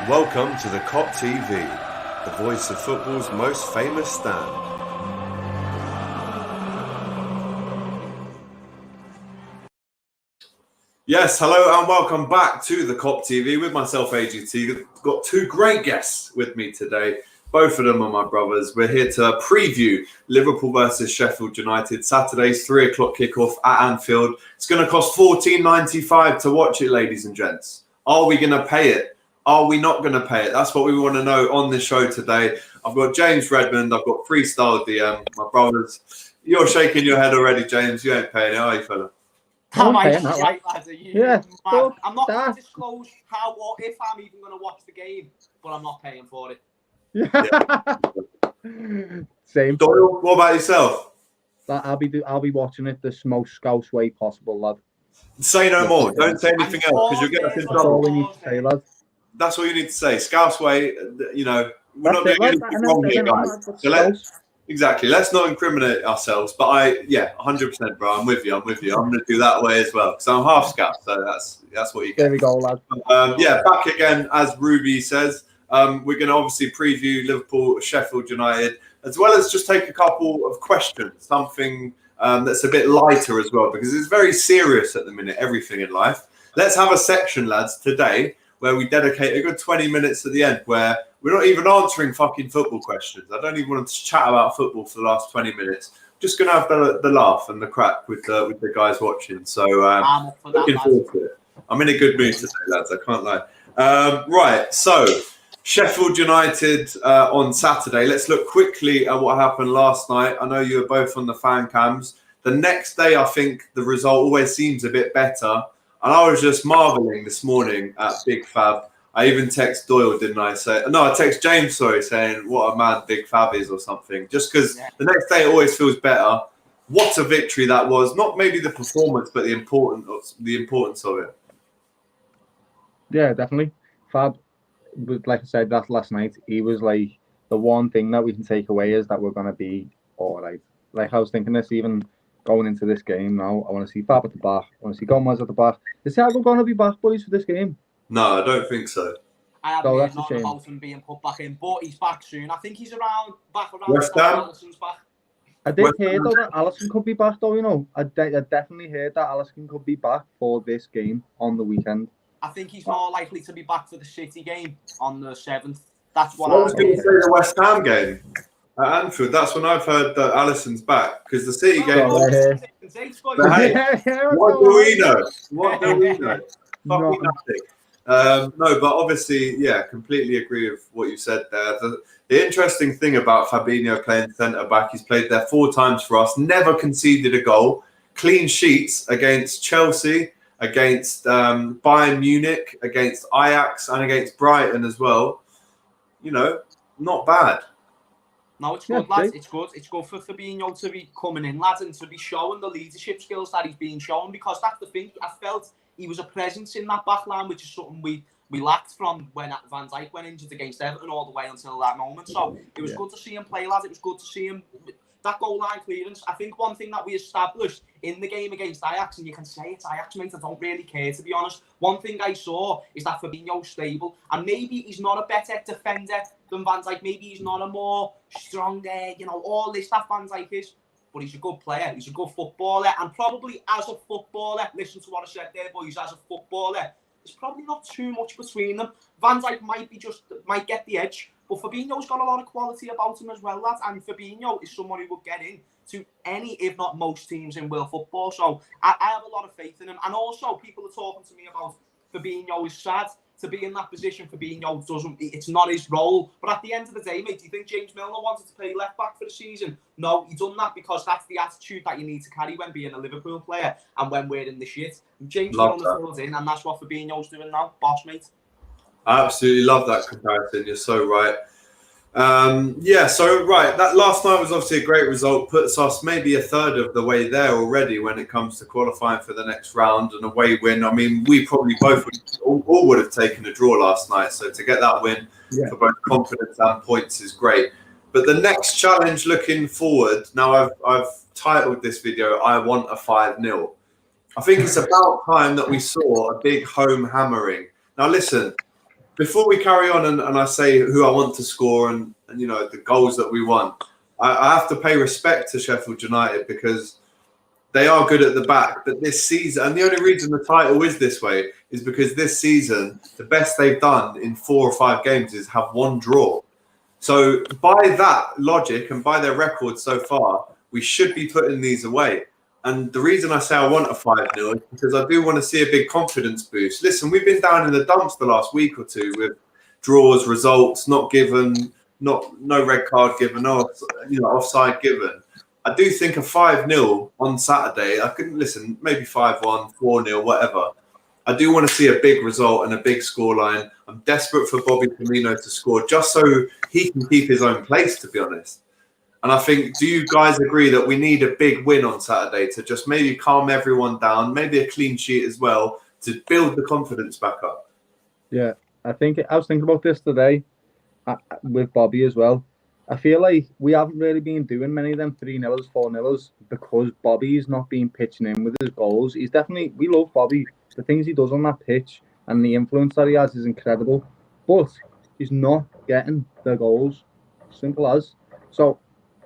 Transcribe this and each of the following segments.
Welcome to the Kop TV, the voice of football's most famous stand. Yes, hello and welcome back to the Kop TV with myself, AGT. I've got two great guests with me today. Both of them are my brothers. We're here to preview Liverpool versus Sheffield United, Saturday's 3 o'clock kickoff at Anfield. It's going to cost $14.95 to watch it, ladies and gents. Are we going to pay it? Are we not going to pay it? That's what we want to know on this show today. I've got James Redmond. I've got Freestyle DM, my brothers. You're shaking your head already, James. You ain't paying it, are you, fella? I'm not going to disclose how or if I'm even going to watch the game, but I'm not paying for it. Yeah. Same. Doyle, what about yourself? I'll be watching it the most scouse way possible, lad. Say no more. Don't say anything else because you'll get us in That's all trouble. we need to say, lad. That's all you need to say. Scouse way, you know, we're not doing anything wrong here, guys. So exactly. Let's not incriminate ourselves. But 100%, bro. I'm with you. I'm going to do that way as well because I'm half Scouse. So that's what you get. There we go, lad. Back again, as Ruby says. We're going to obviously preview Liverpool, Sheffield United, as well as just take a couple of questions, something that's a bit lighter as well, because it's very serious at the minute, everything in life. Let's have a section, lads, today where we dedicate a good 20 minutes at the end where we're not even answering fucking football questions. I don't even want to chat about football for the last 20 minutes. Just going to have the laugh and the crack with the guys watching. So looking forward to it. I'm in a good mood today, lads. I can't lie. Right, so Sheffield United on Saturday. Let's look quickly at what happened last night. I know you were both on the fan cams. The next day, I think the result always seems a bit better. And I was just marveling this morning at Big Fab. I even text Doyle, didn't I? I text James, saying what a man Big Fab is or something. Just because the next day it always feels better. What a victory that was. Not maybe the performance, but the importance of it. Yeah, definitely. Fab, like I said that last night, he was like the one thing that we can take away is that we're going to be all right. Like I was thinking this even going into this game now. I want to see Fab at the back. I want to see Gomez at the back. Is Thiago going to be back, boys, for this game? No, I don't think so. I haven't heard nothing about him being put back in, but he's back soon. I think he's back around West Ham. Alisson's back. I did hear though that Alisson could be back though, you know. I definitely heard that Alisson could be back for this game on the weekend. I think he's more likely to be back for the City game on the 7th. That's what I was going to say the West Ham game at Anfield. That's when I've heard that Alisson's back because the City game. What do we know? What do we know? Fucking nothing. No, but obviously, completely agree with what you said there. The interesting thing about Fabinho playing centre back, he's played there 4 times for us, never conceded a goal, clean sheets against Chelsea, against Bayern Munich, against Ajax, and against Brighton as well. You know, not bad. No, it's good, lads. It's good. It's good for Fabinho to be coming in, lads, and to be showing the leadership skills that he's been shown. Because that's the thing. I felt he was a presence in that back line, which is something we lacked from when Van Dijk went injured against Everton all the way until that moment. So it was good to see him play, lads. It was good to see him. That goal line clearance, I think one thing that we established in the game against Ajax, and you can say it's Ajax, mate, I don't really care, to be honest. One thing I saw is that Fabinho's stable, and maybe he's not a better defender than Van Dijk. Maybe he's not a more stronger, all this that Van Dijk is. But he's a good player, he's a good footballer, and probably as a footballer, listen to what I said there, boys, as a footballer, there's probably not too much between them. Van Dijk might get the edge, but Fabinho's got a lot of quality about him as well, lads. And Fabinho is someone who would get in to any, if not most, teams in world football. So I have a lot of faith in him. And also, people are talking to me about Fabinho is sad to be in that position. Fabinho it's not his role. But at the end of the day, mate, do you think James Milner wanted to play left back for the season? No, he done that because that's the attitude that you need to carry when being a Liverpool player and when we're in the shit. James Milner fills in, and that's what Fabinho's doing now, boss, mate. I absolutely love that comparison. You're so right. That last night was obviously a great result. Puts us maybe a third of the way there already when it comes to qualifying for the next round and away win. I mean, we probably both would have taken a draw last night. So to get that win for both confidence and points is great. But the next challenge looking forward, now I've titled this video, I Want a 5-0. I think it's about time that we saw a big home hammering. Now listen, before we carry on and I say who I want to score and you know the goals that we want, I have to pay respect to Sheffield United because they are good at the back. But this season, and the only reason the title is this way is because this season, the best they've done in 4 or 5 games is have 1 draw. So by that logic and by their record so far, we should be putting these away. And the reason I say I want a 5-0 is because I do want to see a big confidence boost. Listen, we've been down in the dumps the last week or two with draws, results not given, no red card given, no offside given. I do think a 5-0 on Saturday, I couldn't listen, maybe 5-1, 4-0, whatever. I do want to see a big result and a big scoreline. I'm desperate for Bobby Firmino to score just so he can keep his own place, to be honest. And I think, do you guys agree that we need a big win on Saturday to just maybe calm everyone down, maybe a clean sheet as well, to build the confidence back up? Yeah, I was thinking about this today with Bobby as well. I feel like we haven't really been doing many of them 3-0s, 4-0s because Bobby's not been pitching in with his goals. We love Bobby. The things he does on that pitch and the influence that he has is incredible. But he's not getting the goals. Simple as. So,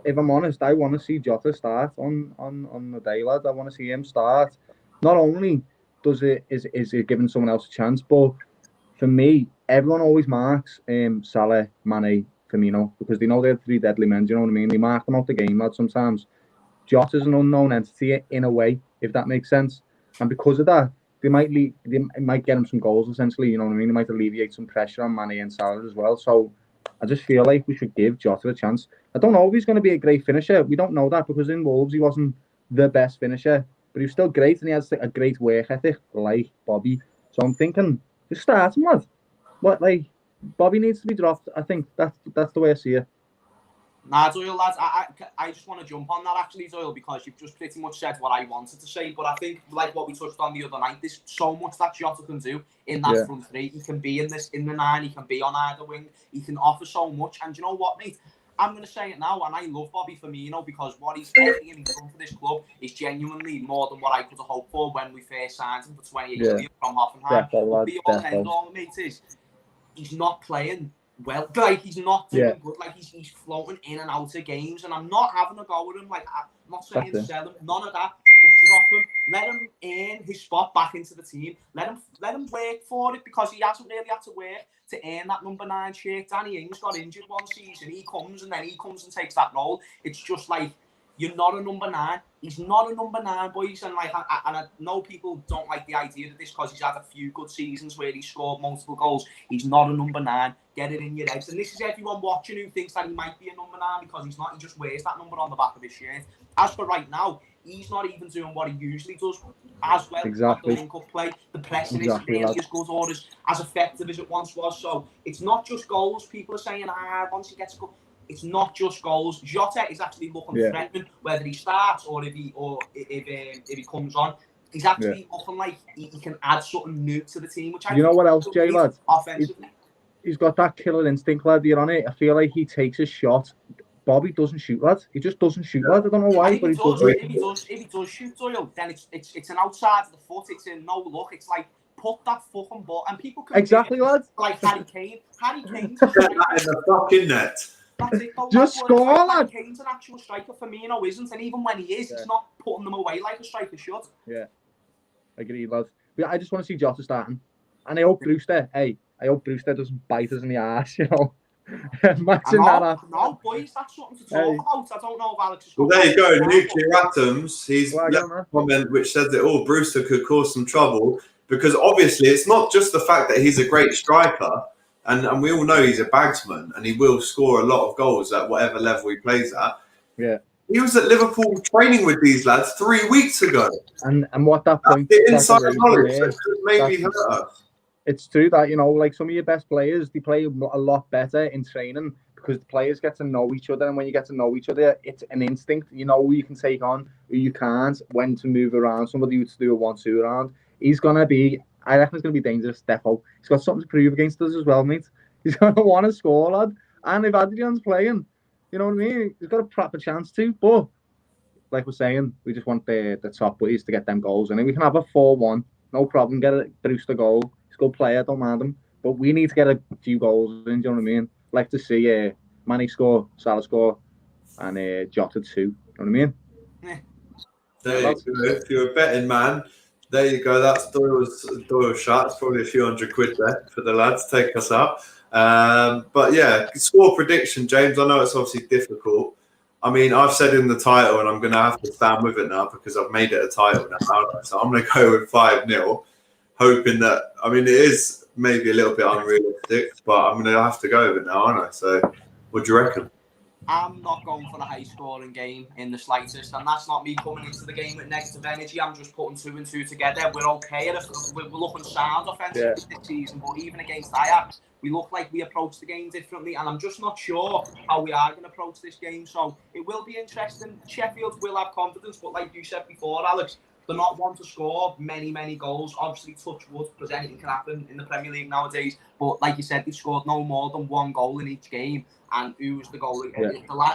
if I'm honest, I want to see Jota start on the day, lad. I want to see him start. Not only is it giving someone else a chance, but for me, everyone always marks Salah, Mane, Firmino because they know they're 3 deadly men. Do you know what I mean? They mark them out the game, lad. Sometimes Jota's an unknown entity in a way, if that makes sense. And because of that, they might get him some goals. Essentially, you know what I mean? They might alleviate some pressure on Mane and Salah as well. So I just feel like we should give Jota a chance. I don't know if he's going to be a great finisher. We don't know that because in Wolves he wasn't the best finisher, but he was still great and he has a great work ethic like Bobby. So I'm thinking, just start him, lad. But Bobby needs to be dropped. I think that's the way I see it. Nah, Doyle, lads, I just want to jump on that actually, Doyle, because you've just pretty much said what I wanted to say. But I think, like what we touched on the other night, there's so much that Jota can do in that front 3. He can be in the 9, he can be on either wing, he can offer so much. And you know what, mate? I'm going to say it now, and I love Bobby Firmino because what he's done for this club is genuinely more than what I could have hoped for when we first signed him for 28 million from Hoffenheim. But the all end all, mate, is he's not playing well. Like, he's not doing good. Like, he's floating in and out of games, and I'm not having a go with him. Like, I'm not saying sell him, none of that. But drop him, let him earn his spot back into the team. Let him work for it because he hasn't really had to work to earn that number 9 shirt. Danny Ings got injured one season. He comes and takes that role. It's just like, you're not a number 9. He's not a number 9, boys. And I know people don't like the idea of this because he's had a few good seasons where he scored multiple goals. He's not a number 9. Get it in your heads. And this is everyone watching who thinks that he might be a number 9 because he's not. He just wears that number on the back of his shirt. As for right now, he's not even doing what he usually does as well. Exactly. The link-up play, the pressing isn't really as good or as effective as it once was. So it's not just goals. People are saying, once he gets a goal. It's not just goals. Jota is actually looking threatening, whether he starts or if he comes on. He's actually looking like he can add something new to the team. Which I know what else, Jay, lad? Offensively, he's got that killer instinct, lad. You're on it. I feel like he takes a shot. Bobby doesn't shoot, lad. He just doesn't shoot, lad. I don't know why, but he does. If he does shoot, Doyle, then it's an outside of the foot. It's a no look. It's like, put that fucking ball, and people can exactly, lad. Like Harry Kane. Harry Kane's in the fucking net. That's it. Just score, lad. Kane's an actual striker. Firmino isn't, and even when he is, he's not putting them away like a striker should. Yeah, agreed, lad. But I just want to see Jota starting, and I hope Brewster. I hope Brewster doesn't bite us in the arse, you know. Imagine that. No, boys, that's something to talk about. I don't know if Alex is. Well, there you go. Nuclear Atoms. He's left a comment which says that Brewster could cause some trouble because obviously it's not just the fact that he's a great striker, and we all know he's a bagsman and he will score a lot of goals at whatever level he plays at. Yeah. He was at Liverpool training with these lads 3 weeks ago. And what that point the inside knowledge that could maybe hurt us. It's true that, you know, like some of your best players, they play a lot better in training because the players get to know each other. And when you get to know each other, it's an instinct. You know who you can take on, who you can't, when to move around, somebody who to do a 1-2 around. He's going to be, I reckon he's going to be dangerous, Defo. He's got something to prove against us as well, mate. He's going to want to score, lad. And if Adrian's playing, you know what I mean? He's got a proper chance to. But, like we're saying, we just want the top boys to get them goals. And then we can have a 4-1. No problem. Get a Brewster goal. Good player, don't mind him. But we need to get a few goals in, do you know what I mean? Like to see Manny score, Salah score, and Jota too. You know what I mean? There you go. If you're a betting man, there you go. That's Doyle's shot. It's probably a few £100 there for the lads to take us out. But yeah, score prediction, James. I know it's obviously difficult. I mean, I've said in the title, and I'm going to have to stand with it now because I've made it a title now. So I'm going to go with 5-0, hoping that. I mean, it is maybe a little bit unrealistic, but I'm going to have to go with it now, aren't I? So, what do you reckon? I'm not going for the high-scoring game in the slightest, and that's not me coming into the game with negative energy. I'm just putting 2 and 2 together. We're okay. We're looking sound offensively this season, but even against Ajax, we look like we approach the game differently, and I'm just not sure how we are going to approach this game. So it will be interesting. Sheffield will have confidence, but like you said before, Alex, they're not one to score many goals. Obviously, touch wood, because anything can happen in the Premier League nowadays. But like you said, they've scored no more than 1 goal in each game. And who was the goalie? Yeah.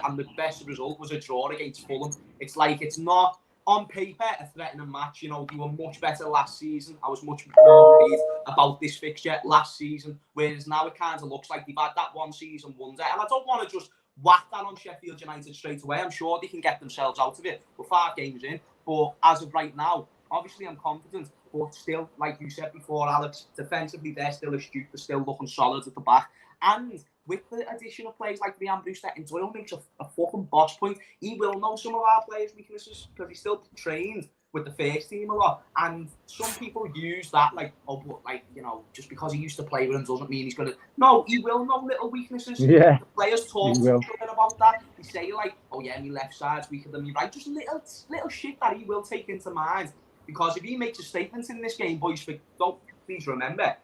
And the best result was a draw against Fulham. It's like, it's not on paper a threatening match. You know, they were much better last season. I was much more worried about this fixture last season. Whereas now it kind of looks like they've had that one season wonder. And I don't want to just whack that on Sheffield United straight away. I'm sure they can get themselves out of it. We're 5 games in. But as of right now, obviously I'm confident. But still, like you said before, Alex, defensively they're still astute. They're still looking solid at the back. And with the addition of players like Ryan Brewster, and Doyle makes a fucking boss point, he will know some of our players' weaknesses because he's still trained with the first team a lot. And some people use that like, oh, but like, you know, just because he used to play with him doesn't mean he's going to... No, he will know little weaknesses. Yeah. The players talk to each other about that. They say like, oh yeah, my left side's weaker than me right. Just little shit that he will take into mind. Because if he makes a statement in this game, boys, please remember,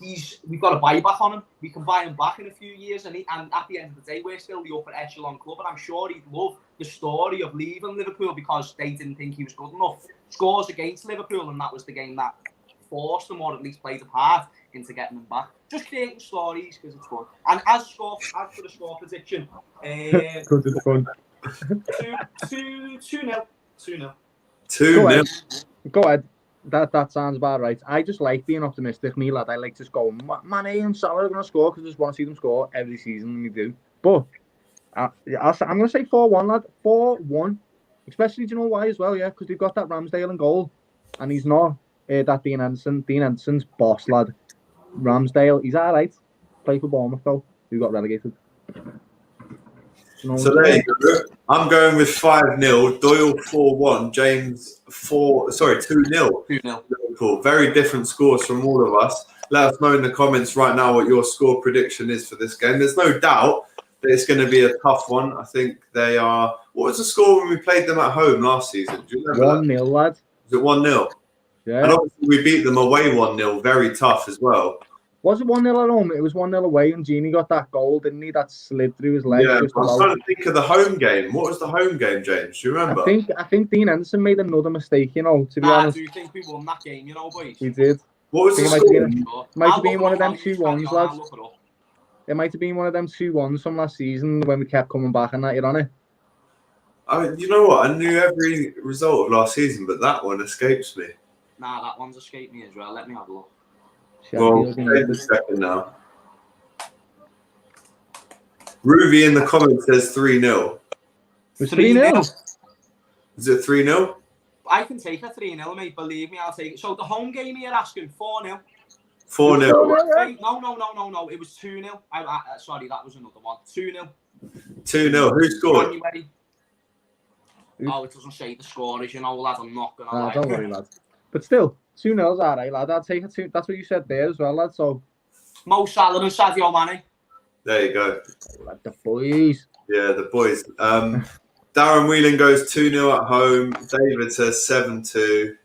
we've got a buyback on him. We can buy him back in a few years, and at the end of the day, we're still the upper echelon club. And I'm sure he'd love the story of leaving Liverpool because they didn't think he was good enough. Scores against Liverpool, and that was the game that forced them, or at least played a part into getting them back. Just creating stories because it's fun. And as for the score prediction, 2-0. 2-0. Go ahead. That sounds about right. I just like being optimistic, me lad. I like just going, Mane and Salah are going to score because I just want to see them score every season, and we do. But I'm going to say 4-1, lad. 4-1. Especially, do you know why as well? Yeah, because they've got that Ramsdale in goal, and he's not that Dean Anderson. Dean Anderson's boss, lad. Ramsdale, he's all right. Play for Bournemouth though, who got relegated. So there you go. I'm going with 5-0. Doyle 4-1. James 2-0. Liverpool. Very different scores from all of us. Let us know in the comments right now what your score prediction is for this game. There's no doubt that it's going to be a tough one. I think they are. What was the score when we played them at home last season? Do you remember 1-0, lad. Was it 1-0? Yeah. And obviously we beat them away 1-0. Very tough as well. Was it 1-0 at home? It was 1-0 away, and Gini got that goal, didn't he? That slid through his legs. Yeah, I was trying to think of the home game. What was the home game, James? Do you remember? I think Dean Anderson made another mistake, you know, to be honest. I do think we won that game, you know, boys. We did. What was the score? Might have been one of them 2-1s, lads. It might have been one of them 2-1s from last season when we kept coming back and that, you're on it. You know what? I knew every result of last season, but that one escapes me. Nah, that one's escaped me as well. Let me have a look. Well, wait a second now. Ruby in the comments says 3-0. It's 3-0. Is it 3-0? I can take a 3-0, mate. Believe me, I'll take it. So the home game you're asking, 4-0. 4-0. No. It was 2-0. Sorry, that was another one. 2-0. 2-0. Who scored? January. Oh, it doesn't say the score, you know, lad. I'm not going to lie. Don't worry, lad. But still, 2-0's all right, lad. I'd take it 2. That's what you said there as well, lad. So Mo Salah and Sadio Mane. There you go. Lad, the boys. Yeah, the boys. Darren Whelan goes 2-0 at home. David says 7-2.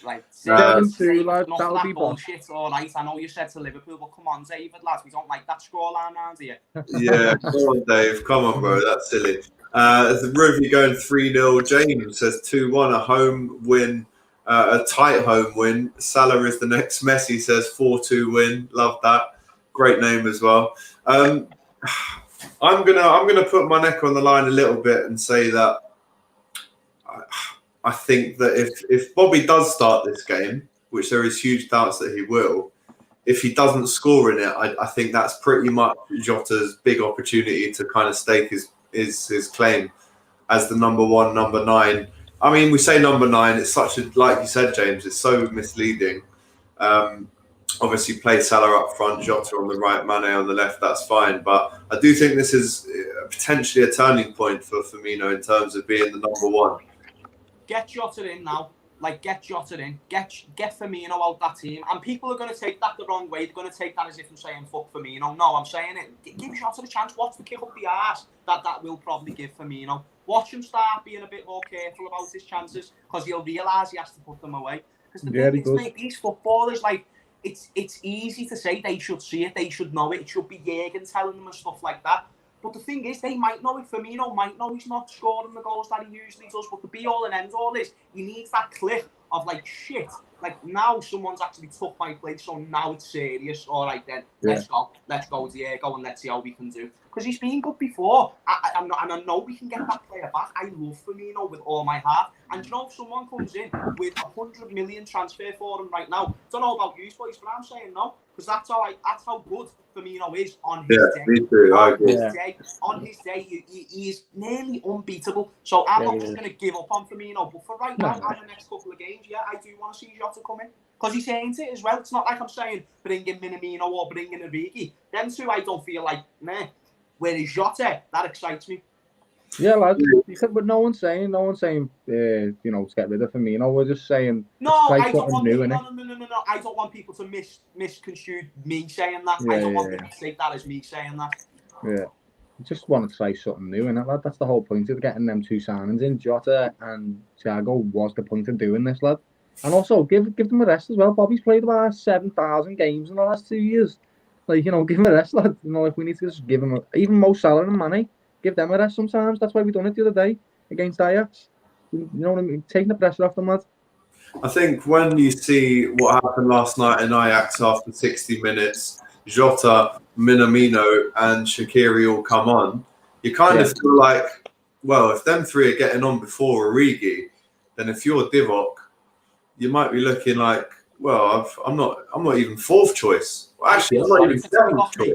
Right, 7-2, lad. That'll be bullshit. All right, I know you said to Liverpool, but come on, David, lads, we don't like that scoreline around here. Yeah, come on, Dave. Come on, bro. That's silly. The Ruby going 3-0. James says 2-1, a home win. A tight home win. Salah is the next Messi, says 4-2 win. Love that. Great name as well. I'm gonna put my neck on the line a little bit and say that I think that if Bobby does start this game, which there is huge doubts that he will, if he doesn't score in it, I think that's pretty much Jota's big opportunity to kind of stake his claim as the number 1, number 9. I mean, we say number 9. It's such a, like you said, James, it's so misleading. Obviously, play Salah up front, Jota on the right, Mane on the left. That's fine, but I do think this is potentially a turning point for Firmino in terms of being the number 1. Get Jota in now. Like, get Jota in. Get Firmino out that team. And people are going to take that the wrong way. They're going to take that as if I'm saying, fuck Firmino. No, I'm saying it. Give Jota the chance. Watch the kick up the arse that will probably give Firmino. Watch him start being a bit more careful about his chances, because he'll realise he has to put them away. Because the thing is, mate, these footballers, like, it's easy to say they should see it, they should know it. It should be Jürgen telling them and stuff like that. But the thing is, they might know it. Firmino might know he's not scoring the goals that he usually does. But the be-all and end-all is, he needs that click of, like, shit. Like, now someone's actually took my place, so now it's serious. All right, then, let's go, Diego, and let's see how we can do. Because he's been good before. And I know we can get that player back. I love Firmino with all my heart. And you know, if someone comes in with 100 million transfer for him right now, I don't know about you, boys, but I'm saying no. Because that's how good Firmino is on his day. Me too. I agree. On his day, he is nearly unbeatable. So I'm not just going to give up on Firmino. But for right now, and the next couple of games, I do want to see Jota come in. Because he's saying it as well. It's not like I'm saying bring in Minamino or bring in Origi. Them two, I don't feel like, meh. Whereas Jota, that excites me. Yeah, lads. But no one's saying, you know, to get rid of Firmino. We're just saying, no, I don't want new, no. I don't want people to misconstrue me saying that. I don't want them to take that as me saying that. Yeah, I just want to try something new, innit, lad? That's the whole point of getting them 2 signings in. Jota and Thiago was the point of doing this, lad. And also give them a rest as well. Bobby's played about 7,000 games in the last 2 years. Like, you know, give him a rest, lad. You know, if we need to just give him even Mo Salah and Mane, give them a rest sometimes. That's why we done it the other day against Ajax. You know what I mean? Taking the pressure off them, lad. I think when you see what happened last night in Ajax after 60 minutes, Jota, Minamino, and Shaqiri all come on, you kind of feel like, well, if them 3 are getting on before Origi, then if you're Divock, you might be looking like, well, I'm not even 4th choice. Well, actually, I'm not even 7th choice.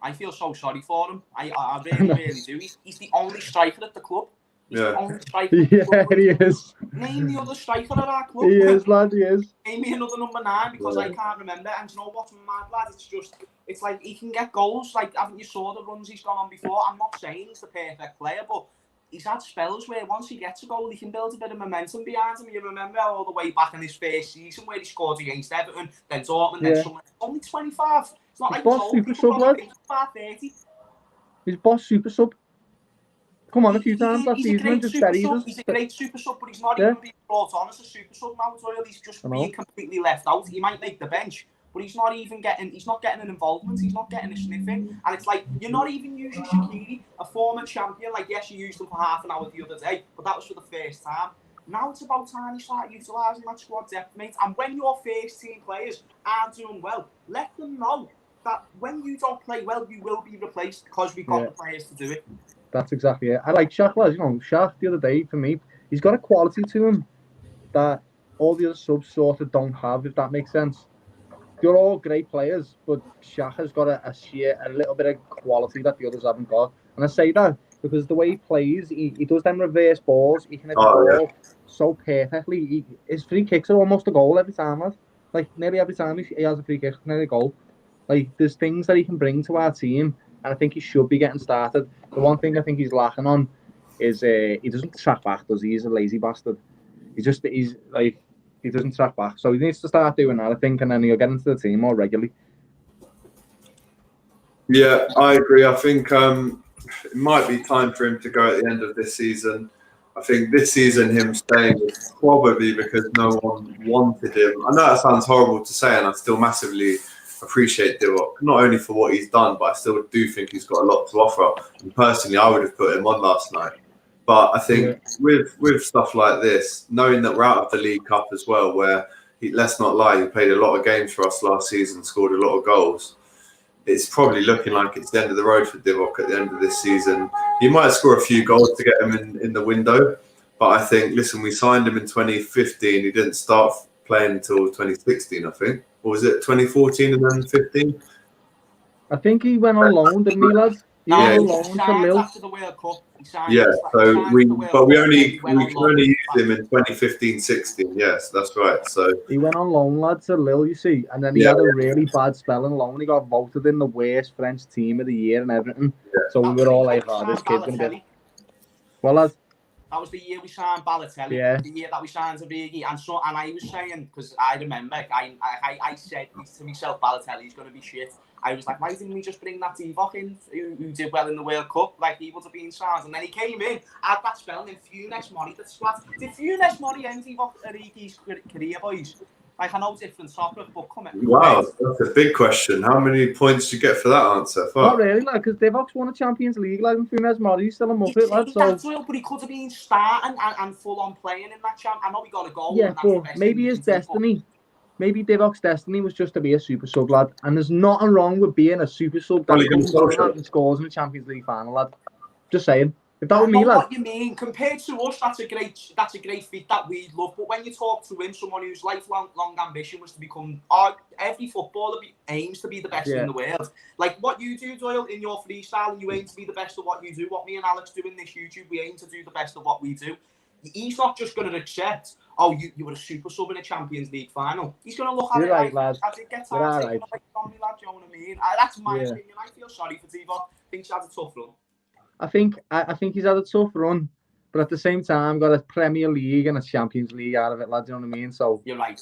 I feel so sorry for him. I really do. He's the only striker at the club. He's the only striker. He is. Name the other striker at our club. He is, lad. He is. Name me another number 9 because I can't remember. And you know what's mad, lad? It's like he can get goals. Like, haven't you saw the runs he's gone on before? I'm not saying he's the perfect player, but he's had spells where once he gets a goal, he can build a bit of momentum behind him. You remember all the way back in his first season where he scored against Everton, then Dortmund, then someone. Only 25. It's not like boss super sub, lad. 30. He's boss super sub. Come on a few times last season and just buries us. He's a great super sub, but he's not even being brought on as a super sub now. Doyle. He's just being completely left out. He might make the bench, but he's not getting an involvement. He's not getting a sniff in. And it's like, you're not even using Shaqiri, a former champion. Like, yes, you used him for half an hour the other day, but that was for the first time. Now it's about time you start utilising that squad depth, mate. And when your first team players aren't doing well, let them know that when you don't play well, you will be replaced because we've got the players to do it. That's exactly it. I like Shaq, lads. You know, Shaq the other day, for me, he's got a quality to him that all the other subs sort of don't have, if that makes sense. They're all great players, but Shaq has got a little bit of quality that the others haven't got. And I say that because the way he plays, he does them reverse balls. He can hit the ball so perfectly. His free kicks are almost a goal every time, lad. Like, nearly every time he has a free kick, nearly a goal. Like, there's things that he can bring to our team, and I think he should be getting started. The one thing I think he's lacking on is he doesn't track back, does he? He's a lazy bastard. He doesn't track back. So he needs to start doing that, I think, and then he'll get into the team more regularly. Yeah, I agree. I think it might be time for him to go at the end of this season. I think this season him staying was probably because no one wanted him. I know that sounds horrible to say, and I still massively appreciate Divock, not only for what he's done, but I still do think he's got a lot to offer. And personally, I would have put him on last night. But I think with stuff like this, knowing that we're out of the League Cup as well, where let's not lie, he played a lot of games for us last season, scored a lot of goals. It's probably looking like it's the end of the road for Divock at the end of this season. He might score a few goals to get him in the window. But I think, listen, we signed him in 2015. He didn't start playing until 2016, I think. or was it 2014 and then 15? I think he went on loan, didn't he, lads? He No, went Yeah. on he loan to signed Lille. after the World Cup. He signed, Yeah, so signed we for the World but we Cup, only and he went we on can loan. only use him in 2015-16. Yes, that's right. So He went on loan, lads, to Lille, you see, and then he Yeah. had a really bad spell in loan. He got voted in the worst French team of the year and everything. So we were all like, "Oh, this kid's gonna be." Well, lads, That was the year we signed Balotelli. Yeah. The year that we signed Origi, and I was saying, because I remember, I said to myself, Balotelli's going to be shit. I was like, why didn't we just bring that Divock in, who did well in the World Cup? Like, he would have been signed. And then he came in, had that spell, and then Funes Mori, the squad. Did Funes Mori end Divock Origi's career, boys? Like, I know different topic, but come on. wow, that's a big question. How many points do you get for that answer? Fuck. not really, like, because Divock's won a Champions League, like, and Funes Mori's still a muppet, lad. So That's real, but he could have been starting and full on playing in that champ. I know he got a goal. yeah, and that's the but best maybe thing his he can do, destiny, maybe Divock's destiny was just to be a super sub, lad. And there's nothing wrong with being a super sub that Probably comes gonna on, social. lad, and scores in the Champions League final, lad. Just saying. If that I was me, know lad. what you mean. Compared to us, that's a great feat that we love. But when you talk to him, someone whose lifelong ambition was to become, every footballer aims to be the best in the world. Like what you do, Doyle, in your freestyle, and you aim to be the best of what you do. What me and Alex do in this YouTube, we aim to do the best of what we do. He's not just going to accept, oh, you were a super sub in a Champions League final. He's going to look at You're it right, like, lad. I did get You're time right. taken away from me, lad, you know what I mean? That's my opinion. I feel sorry for Divock. I think he's had a tough run. I think he's had a tough run, but at the same time, got a Premier League and a Champions League out of it, lads. You know what I mean? So You're right.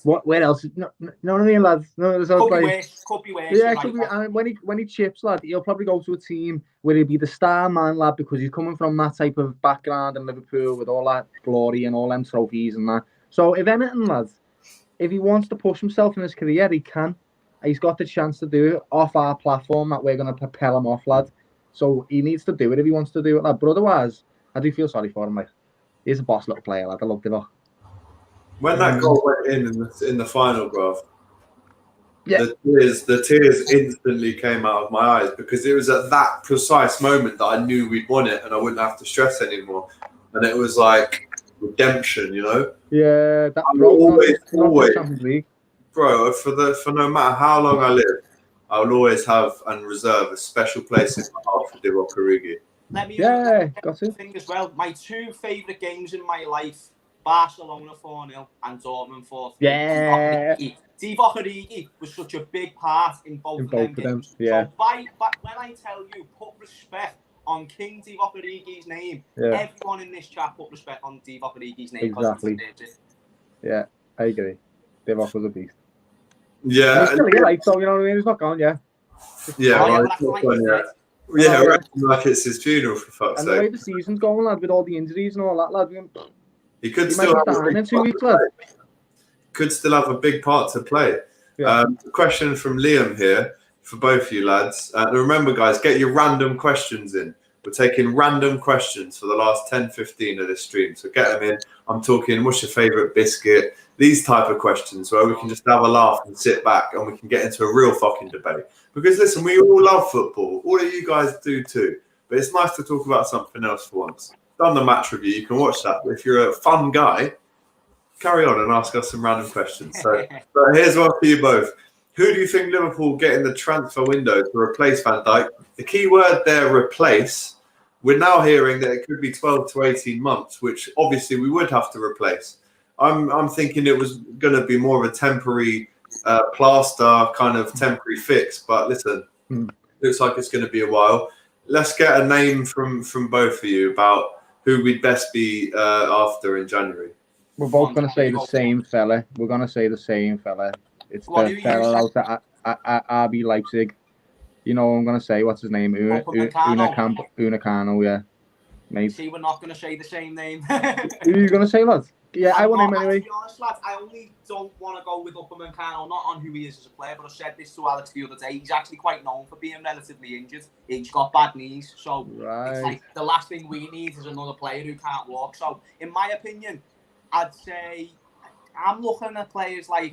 Where else? No, you know what I mean, lads? No, so Could like, be worse. yeah, Right, could be. And when he chips, lad, he'll probably go to a team where he'll be the star man, lad, because he's coming from that type of background in Liverpool with all that glory and all them trophies and that. So if anything, lads, if he wants to push himself in his career, he can. He's got the chance to do it off our platform that we're going to propel him off, lad. So he needs to do it if he wants to do it, lad. But otherwise, I do feel sorry for him, like. He's a boss little player, lad. I love Divock. When that goal went in the final, Graf, Yeah. the tears instantly came out of my eyes because it was at that precise moment that I knew we'd won it and I wouldn't have to stress anymore. And it was like redemption, you know? Yeah, that always, Champions League. Bro, for no matter how long I live, I will always have and reserve a special place in my heart for Divock Origi. Let me got it. think as well. My two favourite games in my life: Barcelona 4-0 and Dortmund 4-3. Yeah. Divock Origi was such a big part in both of them games. Yeah. So when I tell you, put respect on King Divock Origi's name. Yeah. Everyone in this chat put respect on Divock Origi's name. Exactly. Yeah, I agree. Divock was a beast. Yeah. He's still here, like, so you know what I mean? He's not gone, yeah. Yeah, like it's his funeral, for fuck's sake. And sake. the way the season's going, lad, with all the injuries and all that, lad, he could still might be dying in 2 weeks, lad. Could still have a big part to play. Yeah. Question from Liam here for both of you lads. Remember, guys, get your random questions in. We're taking random questions for the last 10, 15 of this stream. So get them in. I'm talking, what's your favourite biscuit? These type of questions where we can just have a laugh and sit back and we can get into a real fucking debate. Because listen, we all love football. All of you guys do too. But it's nice to talk about something else for once. Done the match review. You can watch that. But if you're a fun guy, carry on and ask us some random questions. So here's one for you both. Who do you think Liverpool get in the transfer window to replace Van Dijk? The key word there, replace. We're now hearing that it could be 12 to 18 months, which obviously we would have to replace. I'm thinking it was going to be more of a temporary plaster kind of temporary fix. But listen, looks like it's going to be a while. Let's get a name from both of you about who we'd best be after in January. We're both going to say the same fella. We're going to say the same fella. It's the fella out at RB Leipzig. You know what I'm going to say? What's his name? Unacano, yeah. Mate. See, we're not going to say the same name. Who are you going to say, lads? Yeah, I want him anyway. To be honest, lads, I only don't want to go with Upamecano, not on who he is as a player, but I said this to Alex the other day. He's actually quite known for being relatively injured. He's got bad knees, so it's like the last thing we need is another player who can't walk. So, in my opinion, I'd say I'm looking at players like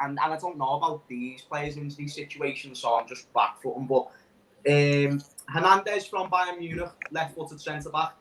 and I don't know about these players in these situations, so I'm just back-footing. But Hernandez from Bayern Munich, left-footed centre-back.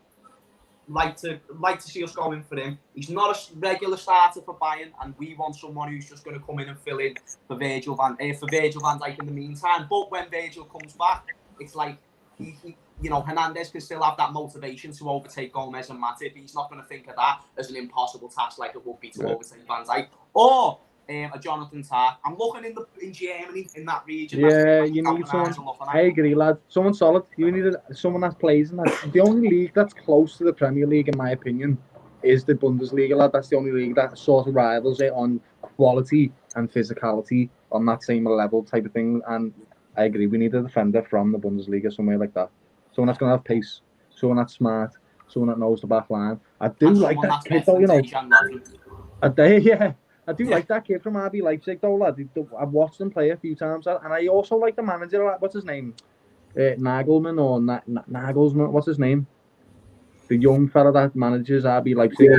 like to see us going for him. He's not a regular starter for Bayern, and we want someone who's just going to come in and fill in for Virgil van Dijk in the meantime. But when Virgil comes back, it's like Hernandez can still have that motivation to overtake Gomez and Matip. He's not going to think of that as an impossible task like it would be to overtake Van Dijk or a Jonathan Tah. I'm looking in Germany, in that region. Yeah, you need someone. I agree, lad. Someone solid. You need someone that plays in that. The only league that's close to the Premier League, in my opinion, is the Bundesliga, lad. That's the only league that sort of rivals it on quality and physicality on that same level type of thing. And I agree, we need a defender from the Bundesliga, somewhere like that. Someone that's going to have pace, someone that's smart, someone that knows the back line. I do like that kid, though, I do like that kid from RB Leipzig, though, lad. I've watched him play a few times, and I also like the manager. What's his name? Nagelman or Nagelsmann? What's his name? The young fella that manages RB Leipzig.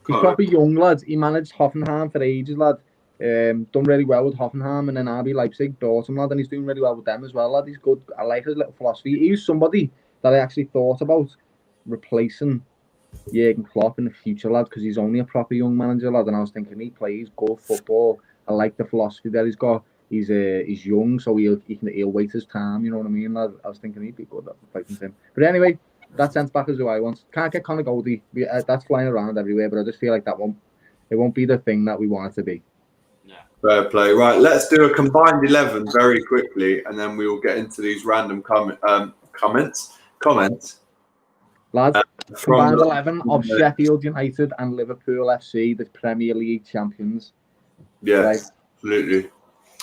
He's probably young, lad. He managed Hoffenheim for ages, lad. Done really well with Hoffenheim, and then RB Leipzig bought him, lad, and he's doing really well with them as well, lad. He's good. I like his little philosophy. He's somebody that I actually thought about replacing Jurgen Klopp in the future, lad, because he's only a proper young manager, lad, and I was thinking he plays good football. I like the philosophy that he's got. He's young, so he'll wait his time, you know what I mean, lad? I was thinking he'd be good at replacing him. But anyway, that centre back is who I want. Can't get Conor Goldie. That's flying around everywhere, but I just feel like it won't be the thing that we want it to be. Yeah. Fair play. Right, let's do a combined 11 very quickly, and then we will get into these random comments. Lads, combined 11 of Sheffield United and Liverpool FC, the Premier League champions. Yeah, right. Absolutely.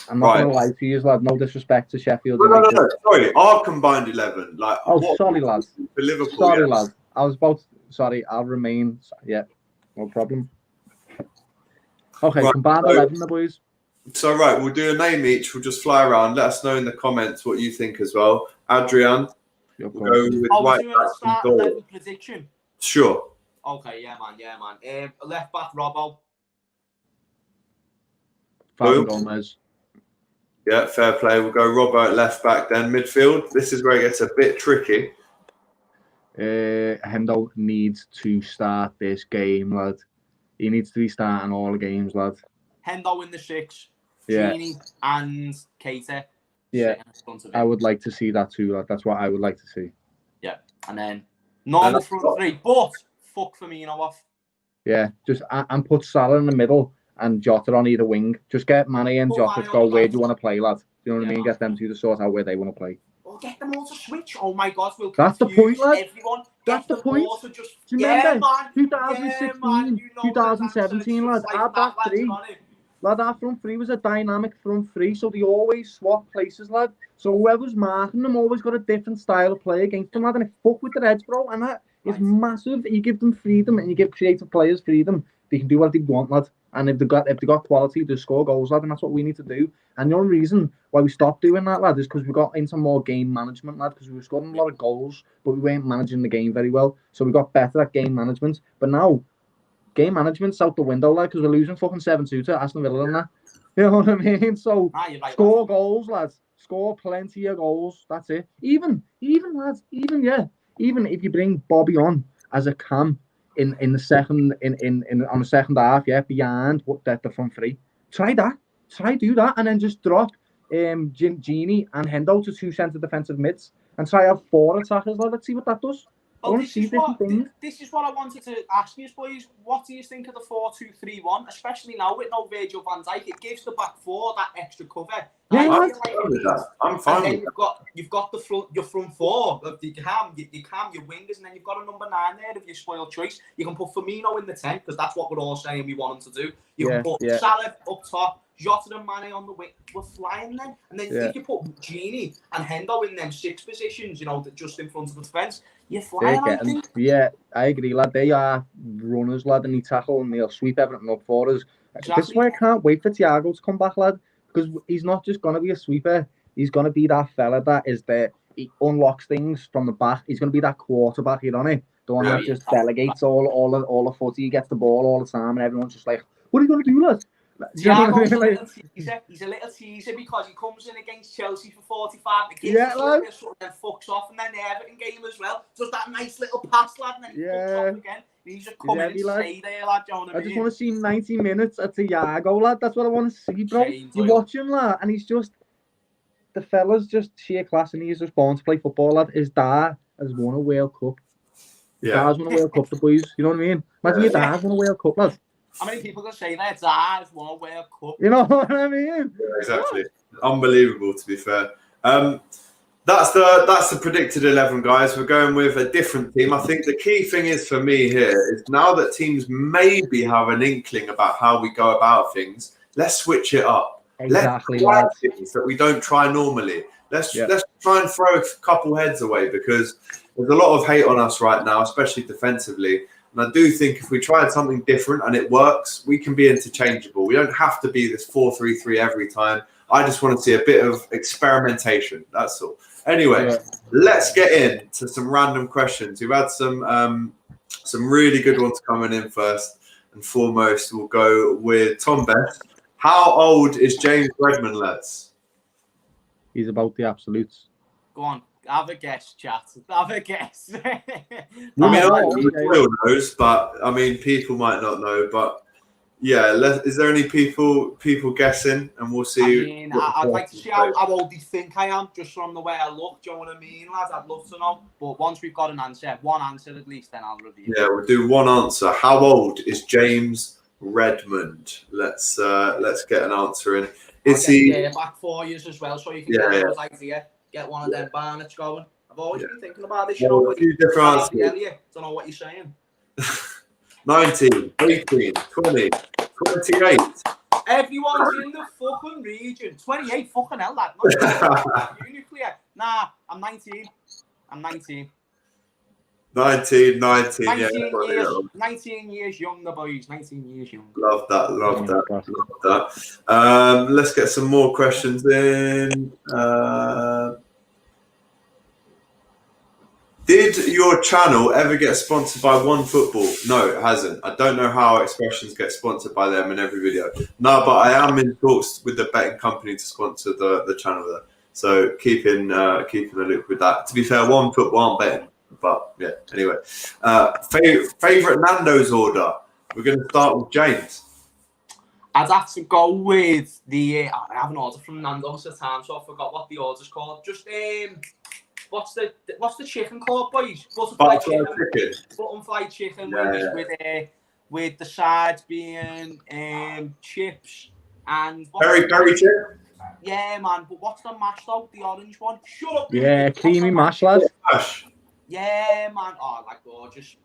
I'm not going to lie to you, lad. No disrespect to Sheffield United. No. Sorry, our combined 11. Sorry, lads. For Liverpool. Sorry, lads. Sorry, I'll remain. Yeah, no problem. Okay, right, combined 11, the boys. So, right, we'll do a name each. We'll just fly around. Let us know in the comments what you think as well. Adrian. We'll go with right back and Doyle. Prediction. Sure. Okay, yeah, man. Left back, Robbo. Gomez. Yeah, fair play. We'll go Robbo at left back then. Midfield. This is where it gets a bit tricky. Hendo needs to start this game, lad. He needs to be starting all the games, lad. Hendo in the 6. Yeah. Gini and Keita. Yeah, I would like to see that too, lad. That's what I would like to see. Yeah, and then normal front 3, but fuck Firmino off. Yeah, just and put Salah in the middle and Jota on either wing. Just get Mane and Jota to go, where do you want to play, lad? You know what I mean? Get them two to sort out where they want to play. Or get them all to switch. Oh my God, we'll that's the point, lad. Everyone. That's the point. Do you remember 2016, 2017, lad? Our back three. Lad, our front three was a dynamic front three, so they always swap places, lad. So whoever's marking them always got a different style of play against them, lad. And it fuck with their heads, bro. And that is massive. You give them freedom and you give creative players freedom. They can do what they want, lad. And if they got quality, they score goals, lad. And that's what we need to do. And the only reason why we stopped doing that, lad, is because we got into more game management, lad. Because we were scoring a lot of goals, but we weren't managing the game very well. So we got better at game management. But now, game management's out the window, like, because we're losing fucking 7-2 to Aston Villa and that. You know what I mean? So, score goals, lads. Score plenty of goals. That's it. Even, lads, even if you bring Bobby on as a cam in the second, on the second half, yeah, behind the front three. Try do that, and then just drop Gini and Hendo to 2 centre defensive mids, and try out 4 attackers, lad. Let's see what that does. This is what I wanted to ask you, boys. What do you think of the 4-2-3-1, especially now with no Virgil van Dijk? It gives the back 4 that extra cover. Yeah, I'm fine with that. You've got your front 4 of your wingers, and then you've got a number 9 there of your spoiled choice. You can put Firmino in the 10 because that's what we're all saying we want him to do. You can put Salah up top, Jota and Mane on the wing. We're flying then. And then if you put Gini and Hendo in them 6 positions, you know, just in front of the defence, you're flying, I think. Yeah, I agree, lad. They are runners, lad, and they tackle and they'll sweep everything up for us. Exactly. This is why I can't wait for Thiago to come back, lad, because he's not just going to be a sweeper. He's going to be that fella that is there. He unlocks things from the back. He's going to be that quarterback, you know, the one that just delegates all the footy. He gets the ball all the time, and everyone's just like, what are you going to do, lad? Thiago's a little teaser. He's a little teaser because he comes in against Chelsea for 45 and gives and then fucks off, and then the Everton game as well. Does that nice little pass, lad, and then he fucks off again. He's just coming and stay there, lad. You know what I mean? just want to see 90 minutes at Thiago, lad. That's what I want to see, bro. You watch him, lad, and he's just the fella's just sheer class, and he's just born to play football, lad. His dad has won a World Cup. His dad's won a World Cup, the boys. You know what I mean? Imagine your dad's won a World Cup, lad. How many people can say their dad's won a World Cup? You know what I mean? Yeah, exactly. Unbelievable, to be fair. That's the predicted 11, guys. We're going with a different team. I think the key thing is for me here is now that teams maybe have an inkling about how we go about things, let's switch it up. Exactly. Let's try things that we don't try normally. Let's try and throw a couple heads away because there's a lot of hate on us right now, especially defensively. And I do think if we tried something different and it works, we can be interchangeable. We don't have to be this 4-3-3 every time. I just want to see a bit of experimentation. That's all. Anyway, let's get into some random questions. We've had some really good ones coming in first and foremost. We'll go with Tom Best. How old is James Redmond, lads? He's about the absolutes. Go on, have a guess, chat. Have a guess. I mean, Doyle knows, but I mean, people might not know. But yeah, is there any people guessing? And we'll see. I mean, I'd like to see how old they think I am, just from the way I look. Do you know what I mean, lads? I'd love to know. But once we've got an answer, one answer at least, then I'll reveal. Yeah, we'll do one answer. How old is James Redmond? Let's get an answer in. Is he back 4 years as well, so you can get those idea. Get one of them Barnets going. I've always been thinking about this. A few different answers. Don't know what you're saying. 19, 18, 20, 28. Everyone's in the fucking region. 28, fucking hell, lad. Not nuclear. Nah, I'm 19. 19 19 years younger, boys. 19 years younger. Love that. Let's get some more questions in. Did your channel ever get sponsored by One Football? No, it hasn't. I don't know how Expressions get sponsored by them in every video. No, but I am in talks with the betting company to sponsor the channel there. So keeping a look with that. To be fair, One Football aren't betting. But yeah, anyway. Favorite Nando's order? We're going to start with James. I'd have to go with the. I have an order from Nando's at the time, so I forgot what the order's called. Just what's the chicken called, boys? Butterfly chicken. With the sides being chips and peri chip. Yeah, man. But what's the mash though? The orange one. Shut up. Yeah, creamy mash, lads. Yeah, man. Oh, like gorgeous.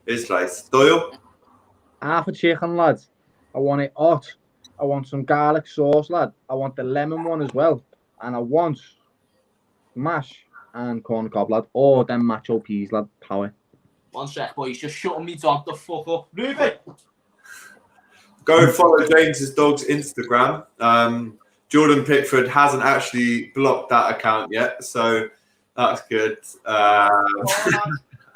It's nice. Doyle? Half a chicken, lads. I want it hot. I want some garlic sauce, lad. I want the lemon one as well. And I want mash and corn cob, lad. Or them macho peas, lad. Power. 1 sec, boys. Just shutting me dog the fuck up. Ruby! Go follow James's dog's Instagram. Jordan Pickford hasn't actually blocked that account yet, so that's good.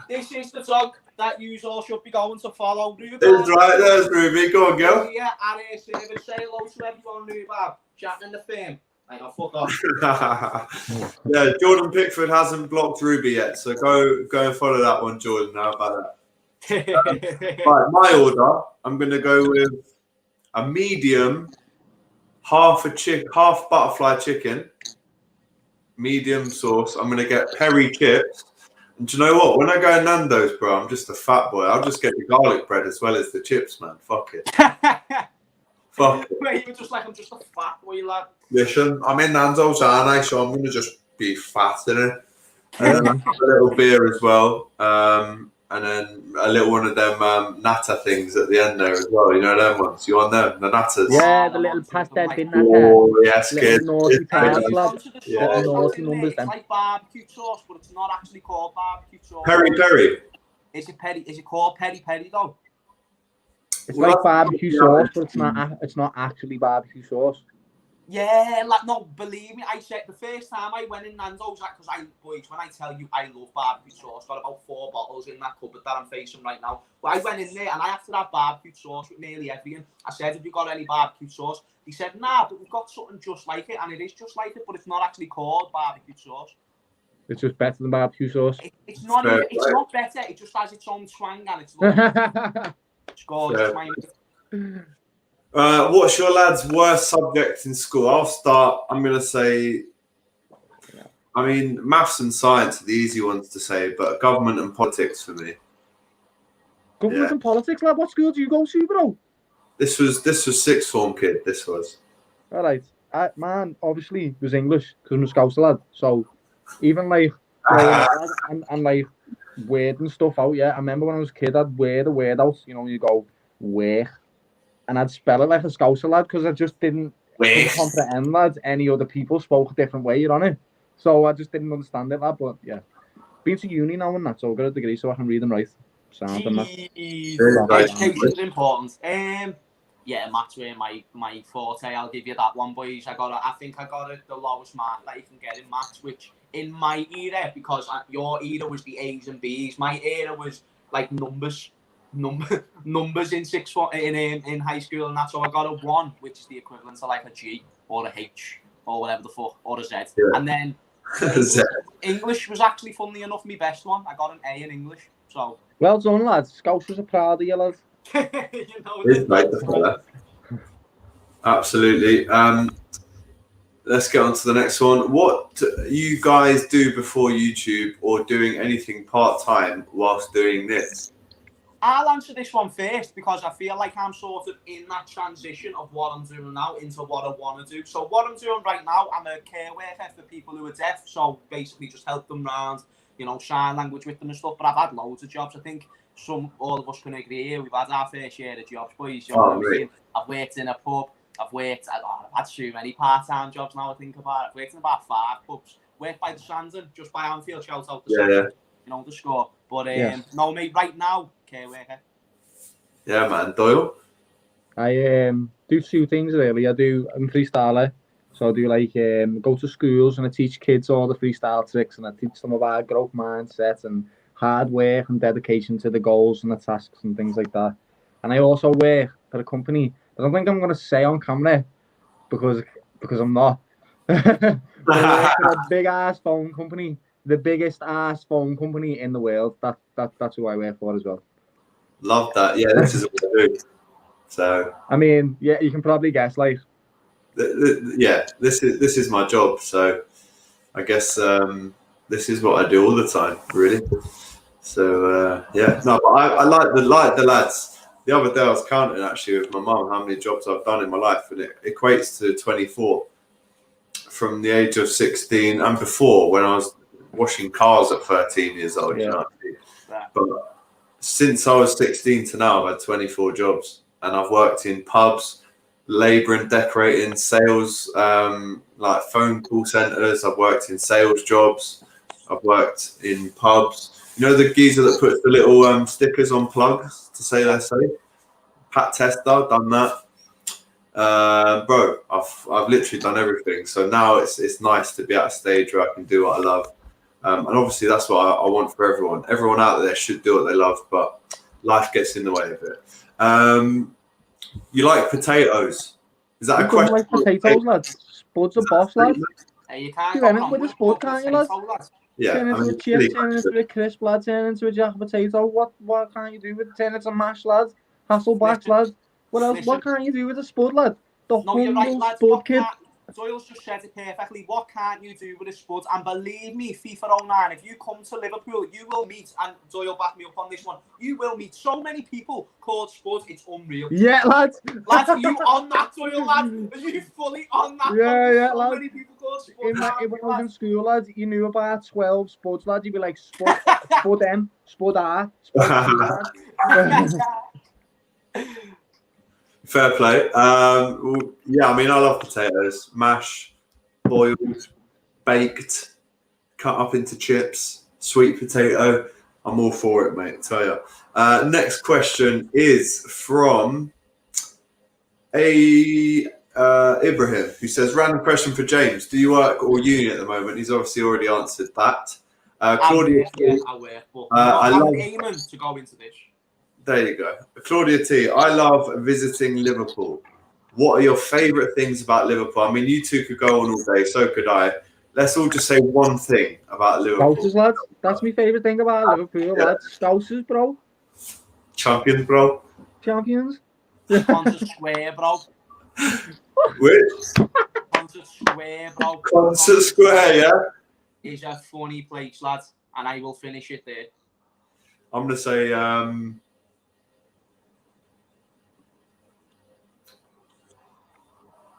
This is the dog that you all should be going to follow. Ruby. It's right, there's Ruby. Go on, girl. Yeah, and service. Say hello to everyone, Ruby. Chatting in the firm. Like, I'll fuck off. Yeah, Jordan Pickford hasn't blocked Ruby yet, so go and follow that one, Jordan. How about that? Right, my order. I'm going to go with a medium, half butterfly chicken, medium sauce. I'm going to get peri chips. And do you know what? When I go to Nando's, bro, I'm just a fat boy. I'll just get the garlic bread as well as the chips, man. Fuck it. Fuck it. Wait, you're just like, I'm just a fat boy, lad. Listen, I'm in Nando's, aren't I? So I'm going to just be fat in it. And then a little beer as well. And then a little one of them natter things at the end there as well. You know them ones? You on them? The natters? Yeah, the little pasta bin natter. Oh, yes, kid. Naughty cards, lad. Yeah. Naughty numbers, it's like barbecue sauce, but it's not actually called barbecue sauce. Peri. Is it called peri though? It's like barbecue sauce, but it's not actually barbecue sauce. Yeah, like, no, believe me, I said the first time I went in Nando's, because boys, when I tell you I love barbecue sauce, got about 4 bottles in that cupboard that I'm facing right now. But I went in there and I had to have barbecue sauce with nearly everything. I said, have you got any barbecue sauce? He said, nah, but we've got something just like it, and it is just like it, but it's not actually called barbecue sauce. It's just better than barbecue sauce. It's not even, it's not better, it just has its own twang and it's lovely. It's gorgeous, mate. What's your lad's worst subject in school? I'll start. I'm going to say, I mean, maths and science are the easy ones to say, but government and politics for me. Government and politics, lad. What school do you go to, bro? This was sixth form, kid. This was. All right. Man, obviously, was English because I'm a Scouser lad. So even like and like word and stuff out. Yeah, I remember when I was a kid, I'd wear the word out. You know, you go where. And I'd spell it like a Scouser lad because I just couldn't comprehend, lads. Any other people spoke a different way, on it. So I just didn't understand it, lad. But yeah, been to uni now and that, so I've got a degree so I can read and write. Sound and that. Education is important. Yeah, maths were my forte. I'll give you that one, boys. I think I got the lowest mark that you can get in maths, which in my era, because your era was the A's and B's, my era was like numbers in sixth form in high school, and that's so I got a 1, which is the equivalent to like a G or a H or whatever the fuck, or a Z. Yeah. And then English was actually, funnily enough, my best one. I got an A in English. So well done, lads. Scousers are proud of you, lads. You know, absolutely. Let's get on to the next one. What you guys do before YouTube or doing anything part-time whilst doing this? I'll answer this one first because I feel like I'm sort of in that transition of what I'm doing now into what I want to do. So what I'm doing right now, I'm a care worker for people who are deaf. So basically just help them around, sign language with them and stuff. But I've had loads of jobs. I think all of us can agree here. We've had our fair share of jobs, boys. I've worked in a pub. I've had so many part-time jobs now I think about it. I've worked in about 5 pubs. Worked by the Sandon, just by Anfield, shout out the Sandon, the score. But no, mate, right now, care worker. Yeah, man. Doyle? I do 2 things really. I'm freestyler. So I do go to schools and I teach kids all the freestyle tricks and I teach them about growth mindset and hard work and dedication to the goals and the tasks and things like that. And I also work for a company I don't think I'm going to say on camera because I'm not. I work for a big ass phone company, the biggest ass phone company in the world. That's who I work for as well. Love that. Yeah, this is what I do. So I mean, yeah, you can probably guess, like. Yeah, this is my job. So I guess this is what I do all the time, really. So yeah, no, but I like the lads. The other day I was counting actually with my mum how many jobs I've done in my life, and it equates to 24 from the age of 16 and before when I was washing cars at 13 years old. Yeah. You know what I mean? But since I was 16 to now, I've had 24 jobs, and I've worked in pubs, labouring, decorating, sales, like phone call centres. I've worked in sales jobs. I've worked in pubs. You know the geezer that puts the little stickers on plugs to say they're safe? Pat tester, done that. Bro, I've literally done everything. So now it's nice to be at a stage where I can do what I love. And obviously that's what I want for everyone. Everyone out there should do what they love, but life gets in the way of it. You like potatoes? Is that a question? Like potatoes, lads. Spud's a boss, lad. Hey, you can't do anything with a spud, can't you, lads? Yeah, turn into a chip, turn into a crisp, lad, turn into a jack potato. What can't you do with it? Turn into mash, lad. Hasselbacks, lad. What else? What can't you do with a spud, lad? The humble spud kid. Doyle's just said it perfectly. What can't you do with a spud? And believe me, FIFA 09, if you come to Liverpool, you will meet, and Doyle back me up on this one, you will meet so many people called spud, it's unreal. Yeah, lads. Lads, are you on that, Doyle, lad? Are you fully on that? Yeah, so lads. Many people called spud. When I was in school, lads, you knew about 12 spuds, lads. You'd be like, spud, spud M, spud R, spud C, Fair play. Yeah, I mean, I love potatoes. Mash, boiled, baked, cut up into chips, sweet potato. I'm all for it, mate, I tell you. Next question is from a Ibrahim, who says, random question for James. Do you work or uni at the moment? He's obviously already answered that. Claudia, I work, but I'm aiming to go into this. There you go. Claudia T, I love visiting Liverpool. What are your favourite things about Liverpool? I mean, you two could go on all day, so could I. Let's all just say one thing about Liverpool. Scousers, lads. That's my favourite thing about Liverpool, lads. Scousers, bro. Champions, bro. Champions. Concert Square, bro. Which? Concert Square, bro. Concert Square, yeah? Is a funny place, lads, and I will finish it there. I'm going to say...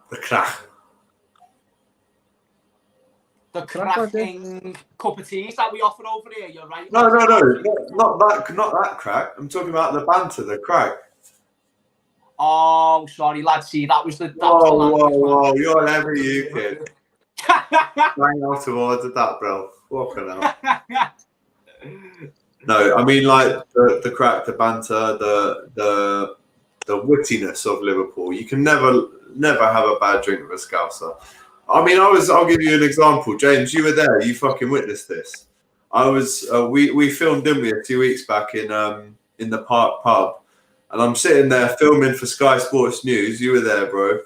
the crack. The cracking cup of teas that we offer over here, you're right. No, not that crack. I'm talking about the banter, the crack. Oh, sorry, lads. See, that was the. Whoa! You're every you kid. Bang out towards that, bro. Walking out. No, I mean like the crack, the banter, the wittiness of Liverpool. You can never have a bad drink with a Scouser. I mean, I'll give you an example. James, you were there. You fucking witnessed this. We filmed, didn't we, a few weeks back in the Park pub, and I'm sitting there filming for Sky Sports News. You were there, bro.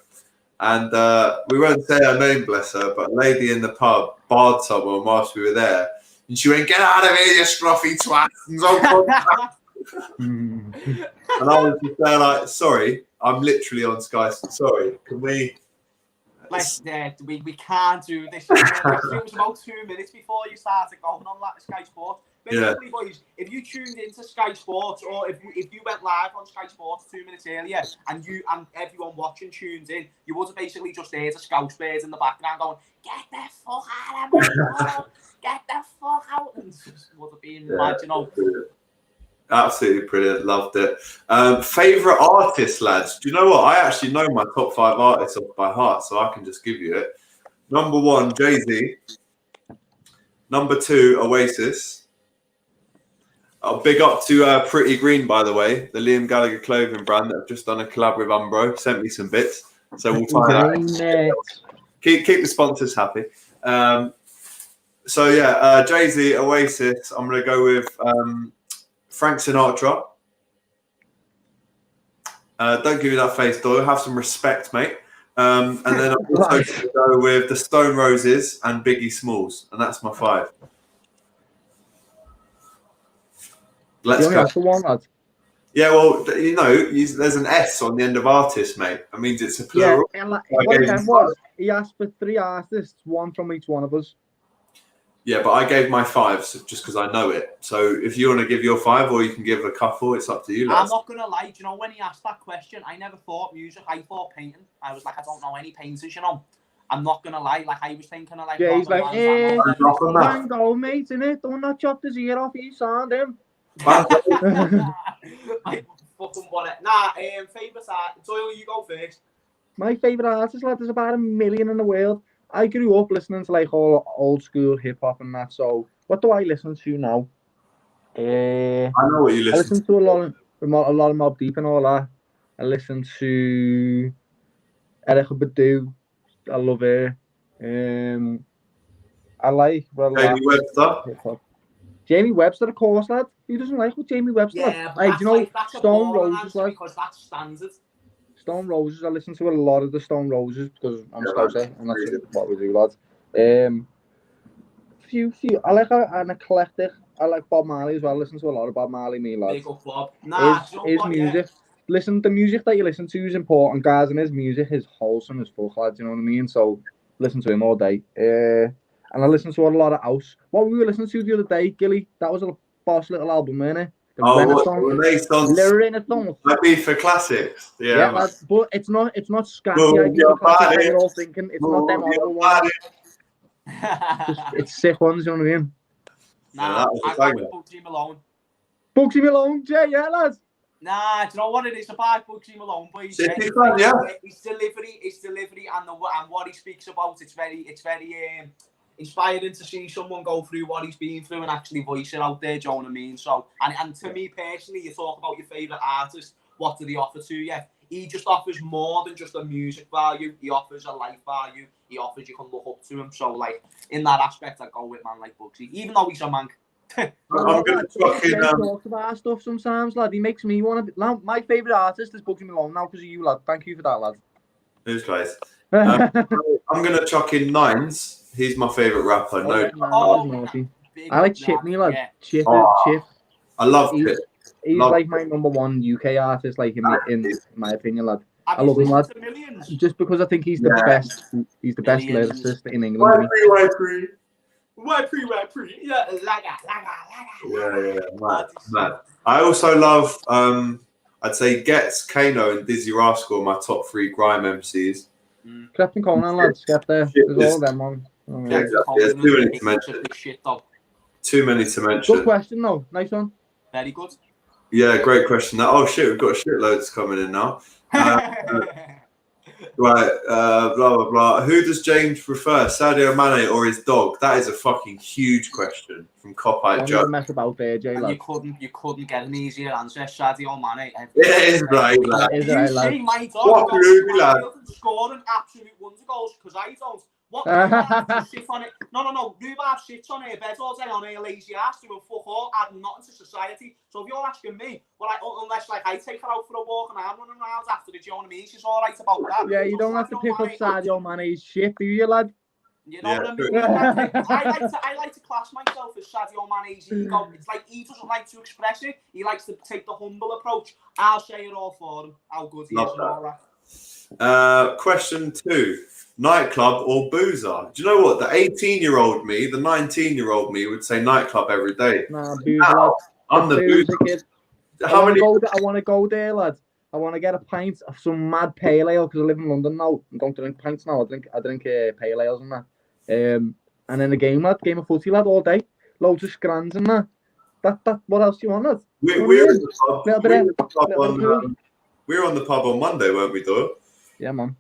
And we won't say her name, bless her, but a lady in the pub barred someone whilst we were there, and she went, "Get out of here, you scruffy twat!" And I was just there like, "Sorry, I'm literally on Sky. Sorry, can we?" We can't do this. It was about 2 minutes before you started going on that Sky Sports. Basically, boys, if you tuned into Sky Sports, or if you went live on Sky Sports 2 minutes earlier, and everyone watching tuned in, you would have basically just heard a Scouse bird in the background going, "Get the fuck out of my get the fuck out!" And would have been mad, you know. Absolutely brilliant, loved it. Favourite artists, lads? Do you know what? I actually know my top 5 artists off by heart, so I can just give you it. Number 1, Jay-Z. Number 2, Oasis. Big up to Pretty Green, by the way, the Liam Gallagher clothing brand that have just done a collab with Umbro. Sent me some bits, so we'll try that. Keep the sponsors happy. So yeah, Jay-Z, Oasis. I'm gonna go with Frank Sinatra. Don't give me that face, Doyle. Have some respect, mate. And then I'm also going to go with the Stone Roses and Biggie Smalls, and that's my 5. Let's go. That's the one, lad. Yeah, well, you know, there's an S on the end of artist, mate. That means it's a plural. Yeah, and what he asked for 3 artists, 1 from each one of us. Yeah, but I gave my 5 just because I know it. So if you want to give your 5, or you can give a couple, it's up to you. I'm not going to lie. Do you know, when he asked that question, I never thought music. I thought painting. I was like, I don't know any painters, you know. I'm not going to lie. Like, I was thinking of like... Yeah, he's like, Van Gogh, mate, innit? Don't not chop his ear off, you sound him. I fucking want it. Nah, favourite artist. Doyle, you go first. My favourite artist, lad, there's about 1 million in the world. I grew up listening to like all old school hip hop and that. So what do I listen to now? I know what you listen. I listen to a lot of Mobb Deep and all that. I listen to Erykah Badu. I love her. I like Jamie Webster. Hip-hop. Jamie Webster, of course, lad. Who doesn't like what Jamie Webster? Yeah, like, you know, that's Stone Roses, like because that's standard. Stone Roses, I listen to a lot of the Stone Roses because I'm Scouser, and that's what we do, lads. Few. I like an eclectic. I like Bob Marley as well. I listen to a lot of Bob Marley, me lads. Big up, Bob. Nah, his music. Yeah. Listen, the music that you listen to is important, guys, and his music is wholesome as fuck, lads. You know what I mean? So listen to him all day. And I listen to a lot of house. What we were listening to the other day, Gilly, that was a boss little album, innit? Renaissance. Might be for classics. Yeah, but it's not scatty. You're all thinking it's not them other ones. It's sick ones, you know what I mean? Nah, I got with Bugsy Malone. Bugsy Malone, yeah, lads. Nah, do you know what it is about Bugsy Malone, boys? His delivery, and what he speaks about. It's very inspiring to see someone go through what he's been through and actually voice it out there, do you know what I mean? So, and to me personally, you talk about your favourite artist, what do they offer to you? he just offers more than just a music value. He offers a life value. He offers you can look up to him. So, like, in that aspect, I go with man like Bugsy, even though he's a man. I'm going to fucking... talk about our stuff sometimes, lad. He makes me want to... My favourite artist is Bugsy Malone now because of you, lad. Thank you for that, lad. Who's guys? I'm going to chuck in Nines. He's my favourite rapper. I like Chipney, lad. Yeah. Chip. I love Chip. He's like my #1 UK artist, like in my opinion, lad. I love him, lad. Just because I think he's the best. He's the best lyricist in England. YP. Yeah, laga. Mad. I also love, I'd say Gets, Kano, and Dizzy Rascal are my top 3 grime MCs. Captain Conan, lads. Get there. There's all of them on. Yeah, exactly. There's too many to mention. Too many to mention. Good question, though. Nice one. Very good. Yeah, great question. Oh shit, we've got shitloads coming in now. Right, blah blah blah. Who does James prefer, Sadio Mane or his dog? That is a fucking huge question from Kop TV. Don't mess about there, Jay. You couldn't get an easier answer, Sadio Mane. It is right. You see my dog scoring absolute wonder goals because I don't. What? Sit on it. No. Rhubarb sits on her bed all day on her lazy ass doing fuck all, adding nothing to society. So if you're asking me, unless like I take her out for a walk and I'm running around after the, do you know what I mean? She's all right about that. Yeah, you don't have to pick up Sadio Mane's shit, do you, lad? You know what I mean? I like to class myself as Sadio Mane's ego. It's like he doesn't like to express it. He likes to take the humble approach. I'll say it all for him. How good he is and all that. Question 2. Nightclub or boozer? Do you know what? The 18-year-old me, the 19-year-old me would say nightclub every day. Nah, boozer. I'm the boozer kid. I want to go there, lad. I want to get a pint of some mad pale ale because I live in London now. I don't drink pints now. I drink pale ales and that. And then a game of footy, lad, all day. Loads of scrans and that. That. What else do you want, lad? We're on the pub on Monday, weren't we, Doyle? Yeah, man.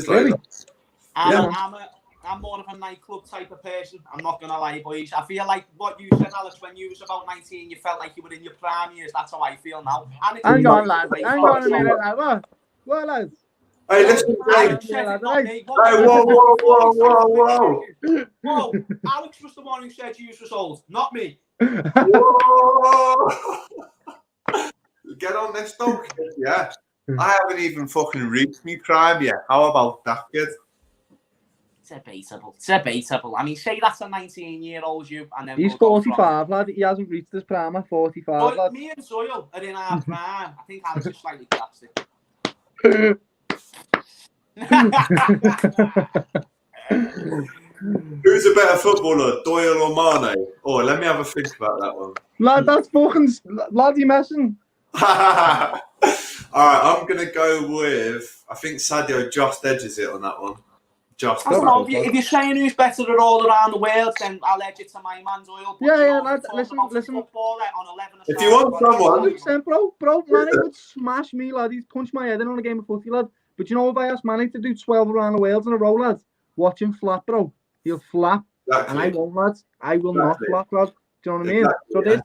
Really? I'm more of a nightclub type of person. I'm not gonna lie, boys. I feel like what you said, Alex, when you was about 19, you felt like you were in your prime years. That's how I feel now. Hang on, lads. Hang on a minute, lad. What, lads? Hey, listen, James. Hey, whoa. Whoa, Alex was the one who said you was old, not me. Whoa. Get on this, dog. Yeah. I haven't even fucking reached me prime yet. How about that, kid? It's debatable. I mean, say that's a 19-year-old you, and then he's 45, lad. He hasn't reached his prime at 45, lad. Me and Doyle are in our prime. I think Alex is slightly plastic. Who's a better footballer, Doyle or Mane? Oh, let me have a think about that one. Lad, that's fucking... Lad, you messing? All right, I'm going to go with... I think Sadio just edges it on that one. I don't know, if you're saying who's better at all around the world, then I'll edge it to my man Doyle. Yeah, lad, listen. If you want someone... Bro, Mane would smash me, lad. He's punched my head in on a game of footy, lad. But you know, if I ask Mane to do 12 around the world in a row, lad, watch him flap, bro. He'll flap. Exactly. And I won't, lad. I will not flap, lad. Do you know what I mean? So there's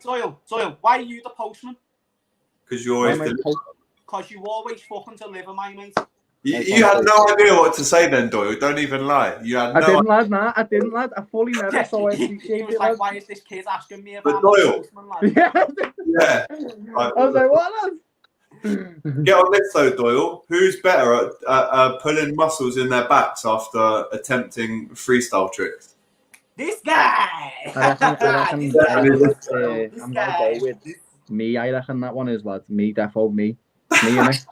Doyle, why are you the postman? Because you always deliver. Because you always fucking deliver, my mate. You had no idea what to say then, Doyle. Don't even lie. I didn't, lad. I fully never saw it. He was like, why is this kid asking me about Doyle? Postman, lad? Yeah. I was like, what, lad? Get on this though, Doyle. Who's better at pulling muscles in their backs after attempting freestyle tricks? This guy! I'm going to go with me. I reckon that one is, lad. Me, defo, me. Me, innit?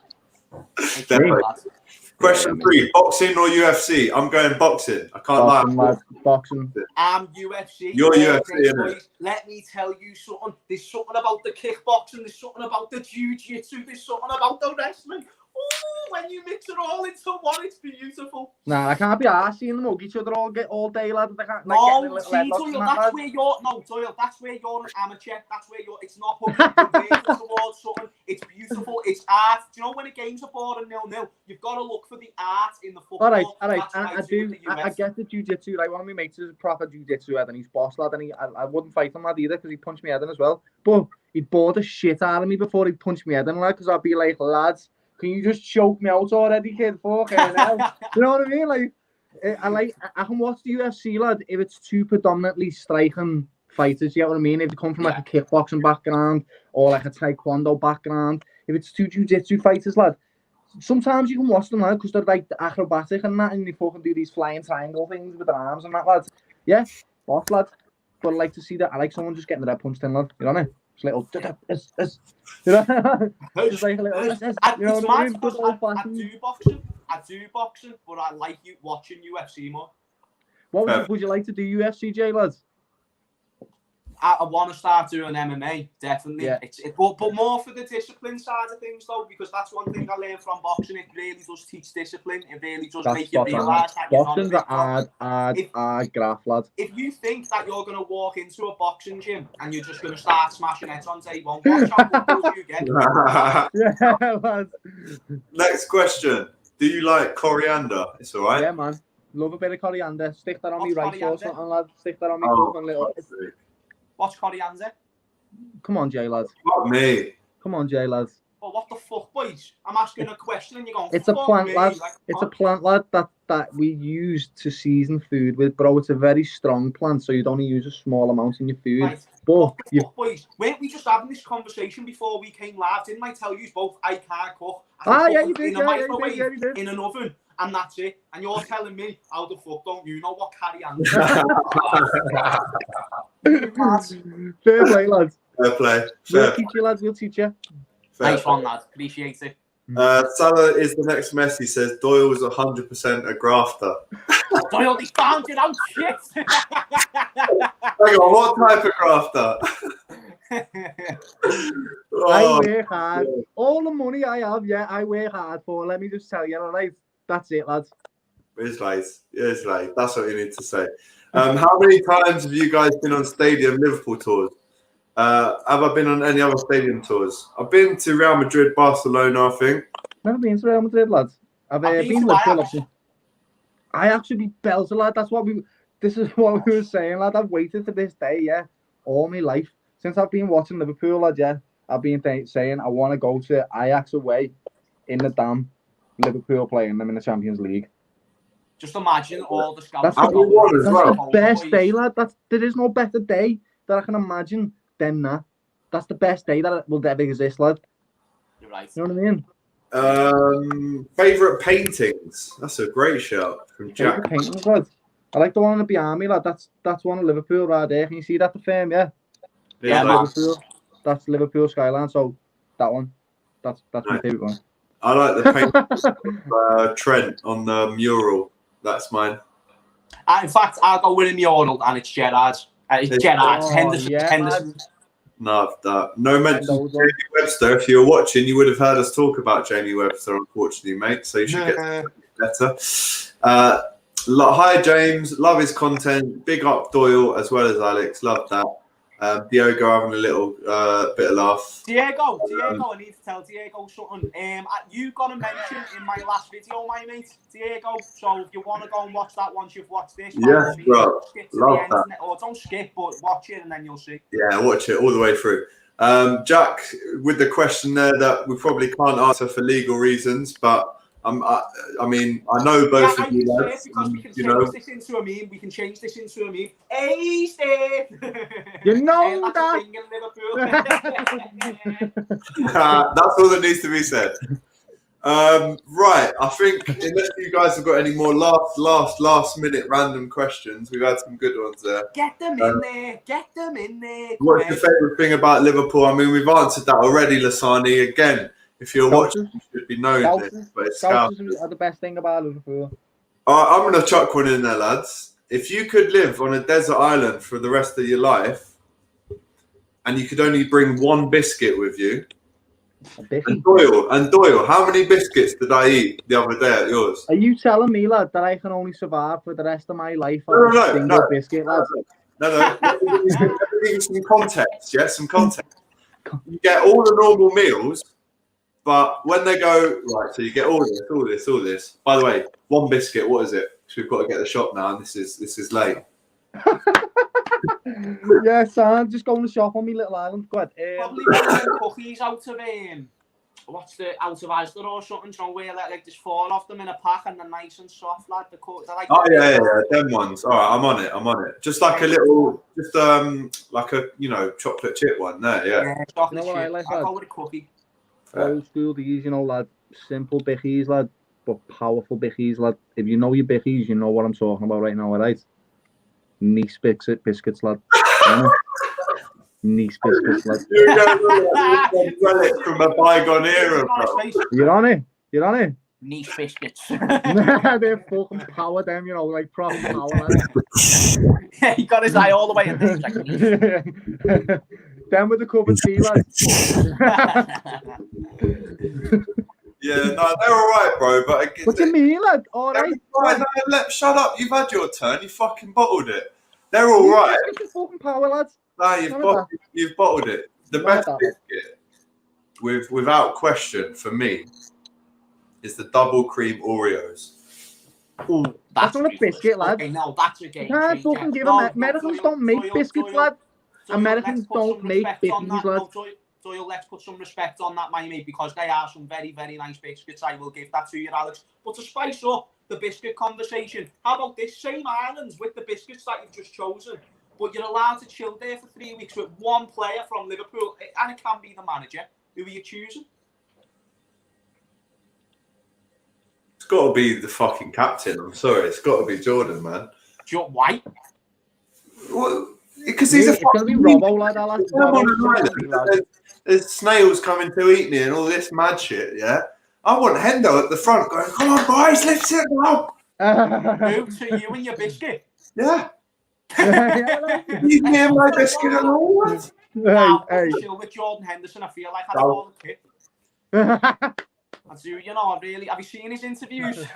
Question 3, boxing or UFC? I'm going boxing. I can't lie. Lad. Boxing. I'm UFC. You're UFC, innit? Let me tell you something. There's something about the kickboxing. There's something about the jiu-jitsu. There's something about the wrestling. Oh, when you mix it all into one, it's beautiful. Nah, I can't be arsed seeing them hug each other all day, lad. They can't, No, see, Doyle, that's where you're. No, Doyle, that's where you're an amateur. That's where you're. It's not hugging towards something. It's beautiful. It's art. Do you know when a game's a boring 0-0, you've got to look for the art in the football. All right. I get the jiu-jitsu. Like, one of my mates is a proper jiu-jitsu head, and he's boss, lad, and I wouldn't fight him, lad, either, because he punched me head in as well. But he'd bore the shit out of me before he punched me head in, lad, because I'd be like, lads, can you just choke me out already, kid? Fucking hell. You know what I mean? Like, I can watch the UFC, lad, if it's two predominantly striking fighters, you know what I mean? If they come from like a kickboxing background or like a taekwondo background, if it's two jiu-jitsu fighters, lad, sometimes you can watch them, lad, because they're like acrobatic and that, and they fucking do these flying triangle things with their arms and that, lad. Yeah, boss, lad. But I like to see that. I like someone just getting their punched in, lad. You know what I mean? Just little, you know, just like a little, you know what I mean? Good old fashioned. I do boxing, but I like you watching UFC more. What would you like to do UFC, Jay, lads? I want to start doing MMA, definitely. Yeah. But more for the discipline side of things, though, because that's one thing I learned from boxing. It really does teach discipline. It really does make you realise that you're not a big hard graft, lad. If you think that you're going to walk into a boxing gym and you're just going to start smashing heads on day one, watch how good you get. Yeah, lad. Next question. Do you like coriander? It's all right. Yeah, man. Love a bit of coriander. Stick that on me rice or something, lad. Stick that on me cooking little. What's coriander? Come on, Jay, lads. Not me. Come on, Jay, lads. Oh, what the fuck, boys? I'm asking a question and you're going, it's a plant, lad. Like, it's a plant, lad, that we use to season food with, bro. It's a very strong plant, so you'd only use a small amount in your food. Right. But fuck, boys, weren't we just having this conversation before we came live? Didn't I tell you both I can't cook? You did. In a microwave, in an oven, and that's it. And you're telling me, how the fuck don't you know what coriander is? Fair play, lads. Fair play. We'll teach you, lads. We'll teach you. Nice one, lad. Appreciate it. Salah is the next mess. He says Doyle's 100% a grafter. Doyle, he found it out. Shit. Hang on, what type of grafter? I work hard. Yeah. All the money I have, I work hard for. Let me just tell you, all right? That's it, lads. It's right. That's what you need to say. How many times have you guys been on stadium Liverpool tours? Have I been on any other stadium tours? I've been to Real Madrid, Barcelona, I think. Never been to Real Madrid, lads. I've been to Liverpool. I actually be belter, lad. This is what we were saying, lad. I've waited for this day, all my life. Since I've been watching Liverpool, lad, I've been saying I want to go to Ajax away in the Dam, Liverpool playing them in the Champions League. Just imagine all the scouts. That's the best day, lad. There is no better day that I can imagine than that. That's the best day that will ever exist, lad. You're right. You know what I mean? Favorite paintings? That's a great shout from Jack. Favorite paintings, lad. I like the one behind me, lad. That's one of Liverpool right there. Can you see that, the frame? Yeah, Liverpool. That's Liverpool skyline. So that one, that's my favorite one. I like the painting of Trent on the mural. That's mine. In fact, I'll go with a mural, and it's Gerrard's. It's Gerrard's. Henderson. No mention of Jamie Webster. If you were watching, you would have heard us talk about Jamie Webster, unfortunately, mate. So you should get better. Hi, James. Love his content. Big up Doyle as well as Alex. Love that. Diego having a little bit of laugh. Diego, I need to tell Diego something. You got a mention in my last video, my mate, Diego. So if you want to go and watch that once you've watched this, yes, bro. Love that. Or don't skip, but watch it and then you'll see. Yeah, watch it all the way through. Jack, with the question there that we probably can't answer for legal reasons, but I mean, I know both of you lads. Because we can change this into a meme. We can change this into a meme. Hey, Steve! You know that. That's all that needs to be said. Right, I think unless you guys have got any more last minute random questions, we've had some good ones there. Get them in there. Get them in there. What's your favourite thing about Liverpool? I mean, we've answered that already, Lasani. Again, if you're watching, you should be knowing this. But it's Scousers are the best thing about Liverpool. I'm going to chuck one in there, lads. If you could live on a desert island for the rest of your life, and you could only bring one biscuit with you, And Doyle, how many biscuits did I eat the other day at yours? Are you telling me, lad, that I can only survive for the rest of my life on a single biscuit, lad? No. Let me give you some context, yeah? Some context. You get all the normal meals, but when they go, right, so you get all this. By the way, one biscuit, what is it? Because we've got to get the shop now, and this is late. Yeah, son, just go in the shop on me little island. Go ahead. Probably one of them cookies out of out of Asda or something, so where like there's 4 of them in a pack and they're nice and soft, lad. Like them ones. All right, I'm on it. Just like a little, like a chocolate chip one there, yeah. Chocolate chip. I'll go with a cookie. Old school these, lad. Simple bickies, lad, but powerful bickies, lad. If you know your bickies, you know what I'm talking about right now, alright? Nice biscuits, lad. Nice biscuits, lad. Relic from a bygone era, bro. You're on it. Nice biscuits. They're fucking power, them, like proper power, lad. Yeah, he got his eye all the way in there. Like, them with the cup of tea, lad. Yeah, no, they're all right, bro. But what do you mean, lad? All right. Shut up. You've had your turn. You fucking bottled it. They're all right. It's fucking power, lads. No, you've bottled it. The best biscuit, without question, for me, is the double cream Oreos. Ooh, that's not a biscuit, lad. Okay, no, that's a game. You can't fucking give them. Americans don't make biscuits, lad. Americans don't make biscuits, lad. Doyle, let's put some respect on that, my mate, because they are some very, very nice biscuits. I will give that to you, Alex. But to spice up the biscuit conversation, how about this same island with the biscuits that you've just chosen, but you're allowed to chill there for 3 weeks with one player from Liverpool, and it can be the manager. Who are you choosing? It's got to be the fucking captain. I'm sorry. It's got to be Jordan, man. Why? Well, because he's it's going to be Robbo, lad. There's snails coming to eat me and all this mad shit, yeah? I want Hendo at the front going, come on, boys, lift it up. Who to you and your biscuit? Yeah. Leave me and my biscuit alone. Hey. Chill with Jordan Henderson, I feel like I had all the kit. I do, have you seen his interviews?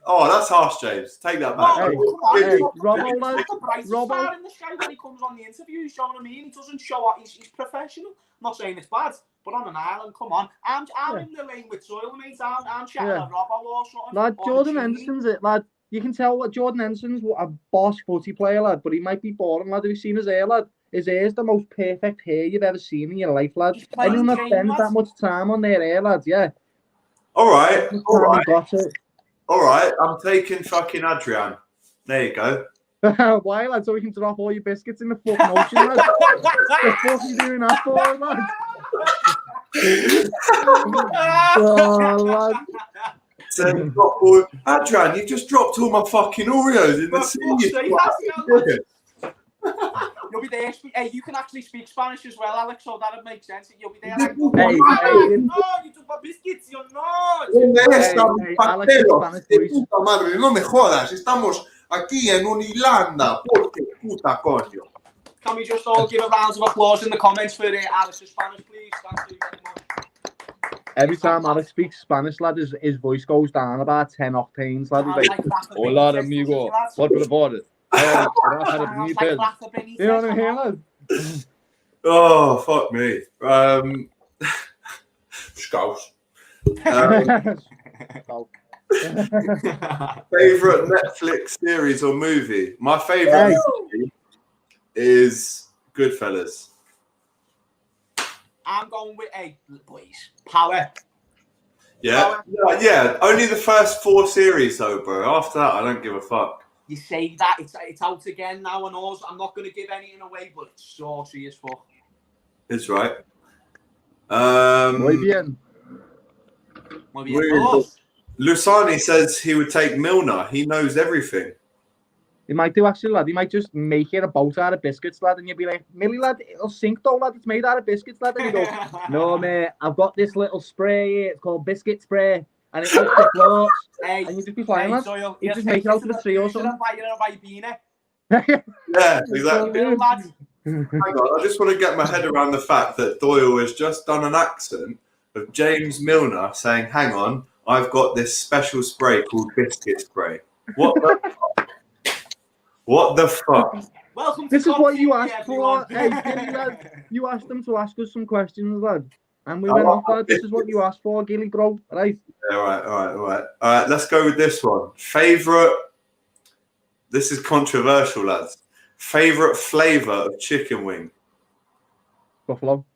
Oh, that's harsh, James. Take that back. Robbo in the sky when he comes on the interviews, you know what I mean? He doesn't show up. He's professional. I'm not saying it's bad, but on an island, come on. I'm in the lane with Doyle, mate. I'm chatting at Robbo or something. Lad, Jordan Henderson's it, lad. You can tell what Jordan Henderson's a boss footy player, lad, but he might be boring, lad. Have you seen his hair, lad? His hair's the most perfect hair you've ever seen in your life, lad. Anyone that spends that much time on their hair, lads, yeah. All right. All right, I'm taking fucking Adrian. There you go. Why, lad? So we can drop all your biscuits in the fucking ocean, lad. What the fuck are you doing that for, lad? Oh, lad. Adrian, you just dropped all my fucking Oreos in the sea. You'll be there. Hey, you can actually speak Spanish as well, Alex, so that would make sense. You'll be there like, no, you took my biscuits, you're not. Madre, no me jodas, estamos aquí en una Irlanda, porque puta coño. Can we just all give a round of applause in the comments for Alex's Spanish, please? Thank you very much. Every time Alex speaks Spanish, lad, his voice goes down about 10 octanes, lad. He's like, hola, amigo, what for the border? You know what I mean, lad? Oh, fuck me. Scouse. Favorite Netflix series or movie? My favorite movie is Goodfellas. I'm going with boys. Power. Yeah. Yeah. Only the first 4 series, though, bro. After that, I don't give a fuck. You say that it's out again now, and also I'm not going to give anything away, but it's saucy as fuck. It's right. Muy bien. Lusani says he would take Milner. He knows everything. He might do, actually, lad. He might just make it a boat out of biscuits, lad, and you'll be like, Millie, lad, it'll sink though, lad. It's made out of biscuits, lad. And he goes, no, mate, I've got this little spray here. It's called biscuit spray. And it helps the floats. And you just be flying, lad. So you just make it out of the tree or something. Yeah, exactly. Hang on, I just want to get my head around the fact that Doyle has just done an accent of James Milner saying, "Hang on, I've got this special spray called biscuit spray." What the fuck? What the fuck? Welcome to This is Kop what you TV, asked everyone. for. Hey, Gilly, lad, you asked them to ask us some questions, lad. And we went off, lad. This is what you asked for, Gilly, bro. Right? All right. Let's go with this one. Favorite. This is controversial, lads. Favorite flavor of chicken wing. Buffalo.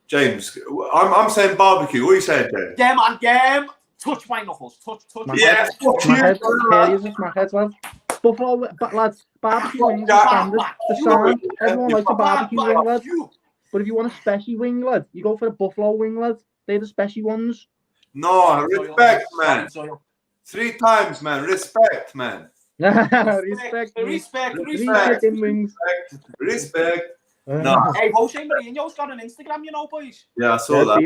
James, I'm saying barbecue. What are you saying, James? Game on game. Touch my knuckles. Touch. Yeah, Smackheads, lad. Buffalo, but lads, barbecue wings are standard. The sound, everyone likes a barbecue wing, lad. But if you want a special wing, lad, you go for the buffalo wing, lad. They're the special ones. No, respect, man. 3 times, man. Respect, man. Respect. Chicken wings. Respect. No. Hey, Jose Mourinho's got an Instagram, you know, boys. Yeah, I saw that.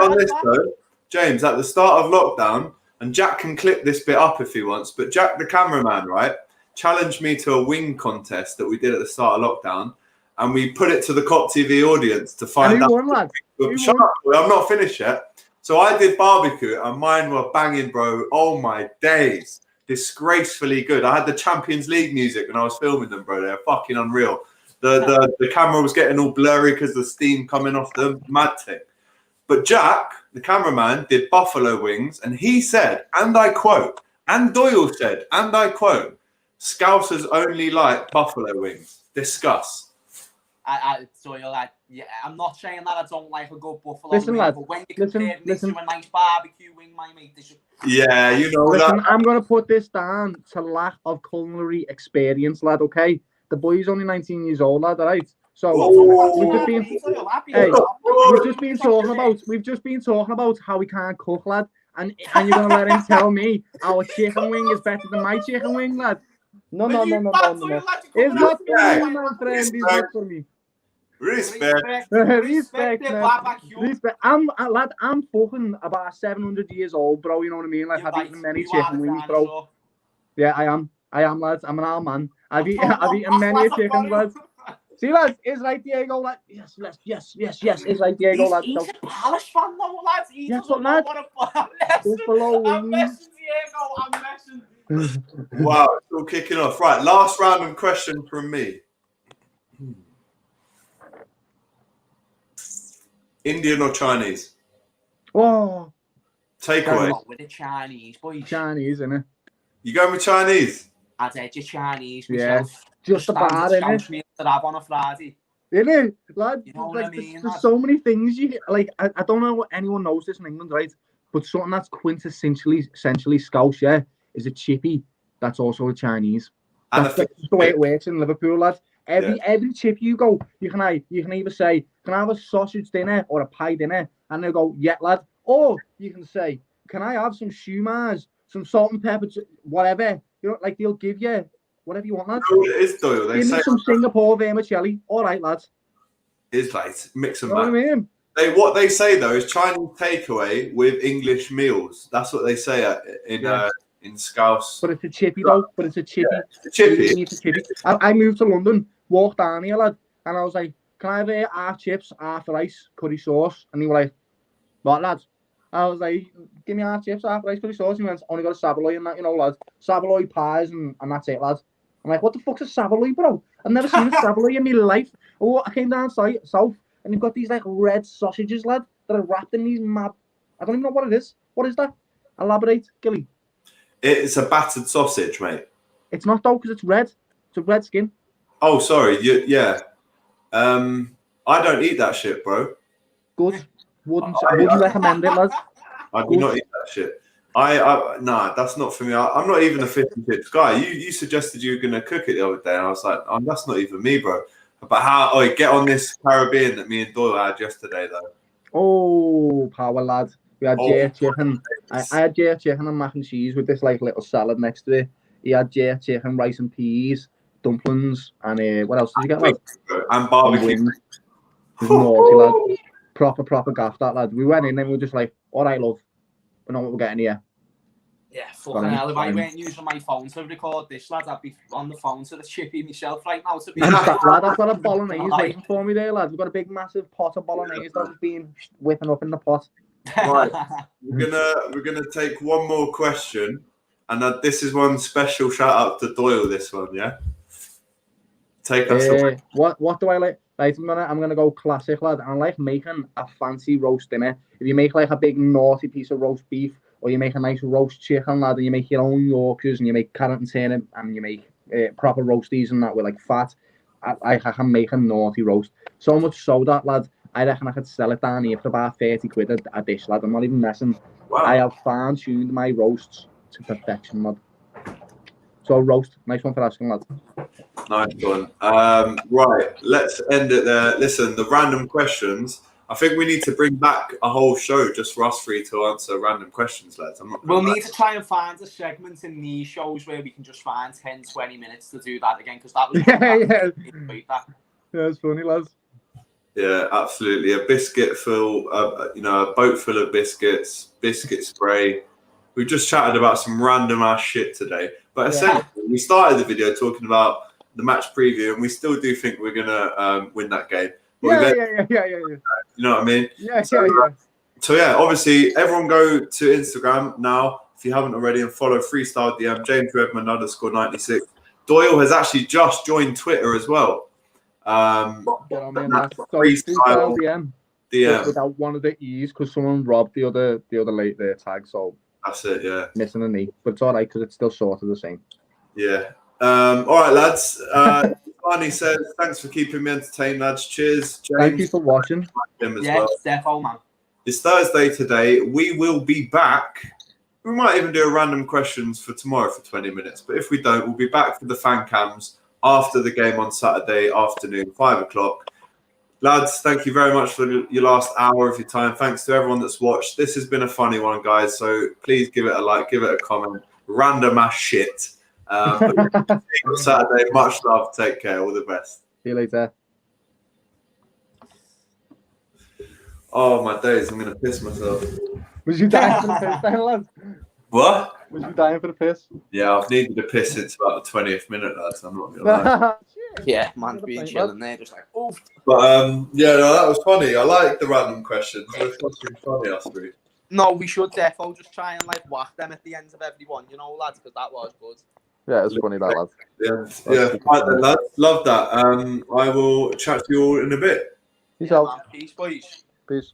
On this, though, James, at the start of lockdown, and Jack can clip this bit up if he wants, but Jack, the cameraman, right, challenged me to a wing contest that we did at the start of lockdown, and we put it to the Kop TV audience to find out. Won, lad? Shut up, I'm not finished yet. So I did barbecue, and mine were banging, bro. Oh my days. Disgracefully good. I had the Champions League music when I was filming them, bro. They're fucking unreal. The camera was getting all blurry because the steam coming off the mad thing. But Jack, the cameraman, did buffalo wings, and he said, and I quote, and Doyle said, and I quote, Scousers only like buffalo wings. Discuss. Doyle, I'm not saying that I don't like a good buffalo Listen, wing, lad, but when you compare this to a nice barbecue wing, my mate, this is... Yeah, you know that. I'm going to put this down to lack of culinary experience, lad, okay? The boy's only 19 years old, lad, all right? So we've just been talking about how we can't cook, lad, and you're gonna let him tell me our chicken wing is better than my chicken wing, lad? No. It's not for me, my friend. It's not for me. Respect. Respect. I'm fucking about 700 years old, bro. You know what I mean? Like, I've eaten many chicken wings, bro. Yeah, I am, lads. I'm an old man. I've eaten many chicken, lads. See, lads, it's right, Diego, lad. Yes, it's right, Diego, lad. He's a Palace fan, though, lads. He doesn't know what I'm messing, Diego. I'm messing. Wow, it's all kicking off. Right, last random question from me. Indian or Chinese? Oh. Takeaway. With the Chinese, boys. Chinese, innit? You going with Chinese? I'd edge your Chinese myself. Yeah, just about, innit? That I have on a Friday. Innit, lad? You know like, what I mean, there's so many things you like. I don't know what anyone knows this in England, right? But something that's quintessentially Scouse, yeah, is a chippy. That's also a Chinese. That's the way it works in Liverpool, lad. Every chip you go, you can either say, "Can I have a sausage dinner or a pie dinner?" And they'll go, "Yeah, lad." Or you can say, "Can I have some shumars, some salt and pepper, whatever?" You know, like they'll give you whatever you want, lads. It is, Doyle. They give say me some Singapore vermicelli. All right, lads. It's like mix and match. You know what I mean? What they say though is Chinese takeaway with English meals. That's what they say in Scouse. But it's a chippy though. But it's a chippy. Yeah, it's a chippy. I moved to London, walked down here, lad, and I was like, "Can I have half chips, half rice, curry sauce?" And he was like, "What, lads?" I was like, "Give me half chips, half rice, curry sauce." And he went, "Only got a saveloy and that, you know, lads. Saveloy pies and that's it, lads." I'm like, "What the fuck's a saveloy, bro? I've never seen a saveloy in my life." Oh, I came down south and you've got these like red sausages, lad, that are wrapped in these mad. I don't even know what it is. What is that? Elaborate, Gilly. It's a battered sausage, mate. It's not though, because it's red. It's a red skin. Oh, sorry. Yeah. I don't eat that shit, bro. Good. Wouldn't recommend it, lad. I do not eat that shit. Nah, that's not for me. I'm not even a fish and chips guy. You suggested you were gonna cook it the other day, and I was like, that's not even me, bro. But how? Oh, get on this Caribbean that me and Doyle had yesterday, though. Oh, power, lad. We had jerk chicken. I had jerk chicken and mac and cheese with this like little salad next to it. He had jerk chicken, rice and peas, dumplings, and what else did you get, lad? And barbecue. Naughty, lad. Proper gaff that, lad. We went in and we were just like, "All right, love. We know what we're getting here." Yeah, fucking hell. If I weren't using my phone to record this, lads, I'd be on the phone to the chippy myself right now. To be Lad, I've got a bolognese waiting for me there, lad. We've got a big, massive pot of bolognese that's been whipping up in the pot. Right, we're gonna take one more question, and this is one special shout out to Doyle. This one, yeah. Take us away. What do I like? Right, I'm gonna go classic, lad. I like making a fancy roast dinner. If you make like a big naughty piece of roast beef, or you make a nice roast chicken, lad, and you make your own Yorkers, and you make carrot and turnip, and you make proper roasties and that with like fat, I can make a naughty roast. So much so that, lad, I reckon I could sell it down here for about 30 quid a dish, lad. I'm not even messing. Wow. I have fine-tuned my roasts to perfection, lad. So roast, nice one for asking, lad. Nice one. Right, let's end it there. Listen, the random questions. I think we need to bring back a whole show just for us three to answer random questions, lads. We'll need to try and find a segment in these shows where we can just find 10, 20 minutes to do that again, because that was Yeah, it's funny, lads. Yeah, absolutely. A biscuit full, a boat full of biscuits, biscuit spray. We've just chatted about some random ass shit today, but essentially we started the video talking about the match preview, and we still do think we're gonna win that game. Yeah. You know what I mean? Yeah. So yeah, obviously everyone go to Instagram now if you haven't already and follow Freestyle DM James Redmond _96. Doyle has actually just joined Twitter as well. Freestyle DM. Without one of the E's because someone robbed the other late there tag, so that's it. Yeah, missing an E, but it's all right because it's still sort of the same. Yeah. All right, lads. Barney says, thanks for keeping me entertained, lads. Cheers. James. Thank you for watching. Defo, man. It's Thursday today. We will be back. We might even do a random questions for tomorrow for 20 minutes. But if we don't, we'll be back for the fan cams after the game on Saturday afternoon, 5 o'clock. Lads, thank you very much for your last hour of your time. Thanks to everyone that's watched. This has been a funny one, guys. So please give it a like, give it a comment. Random ass shit. Saturday, much love. Take care. All the best. See you later. Oh my days! I'm gonna piss myself. Was you dying for the piss, then, lads? What? Was you dying for the piss? Yeah, I've needed a piss since about the 20th minute, lads. I'm not gonna lie. Yeah, man's being chilling there, just like oh. But yeah, no, that was funny. I like the random questions. We're fucking funny, us three. No, we should defo just try and like whack them at the ends of every one, you know, lads, because that was good. Yeah, it was funny, that, lads. Yeah. Right then, lads. Love that. I will chat to you all in a bit. Peace out. Peace, boys. Peace.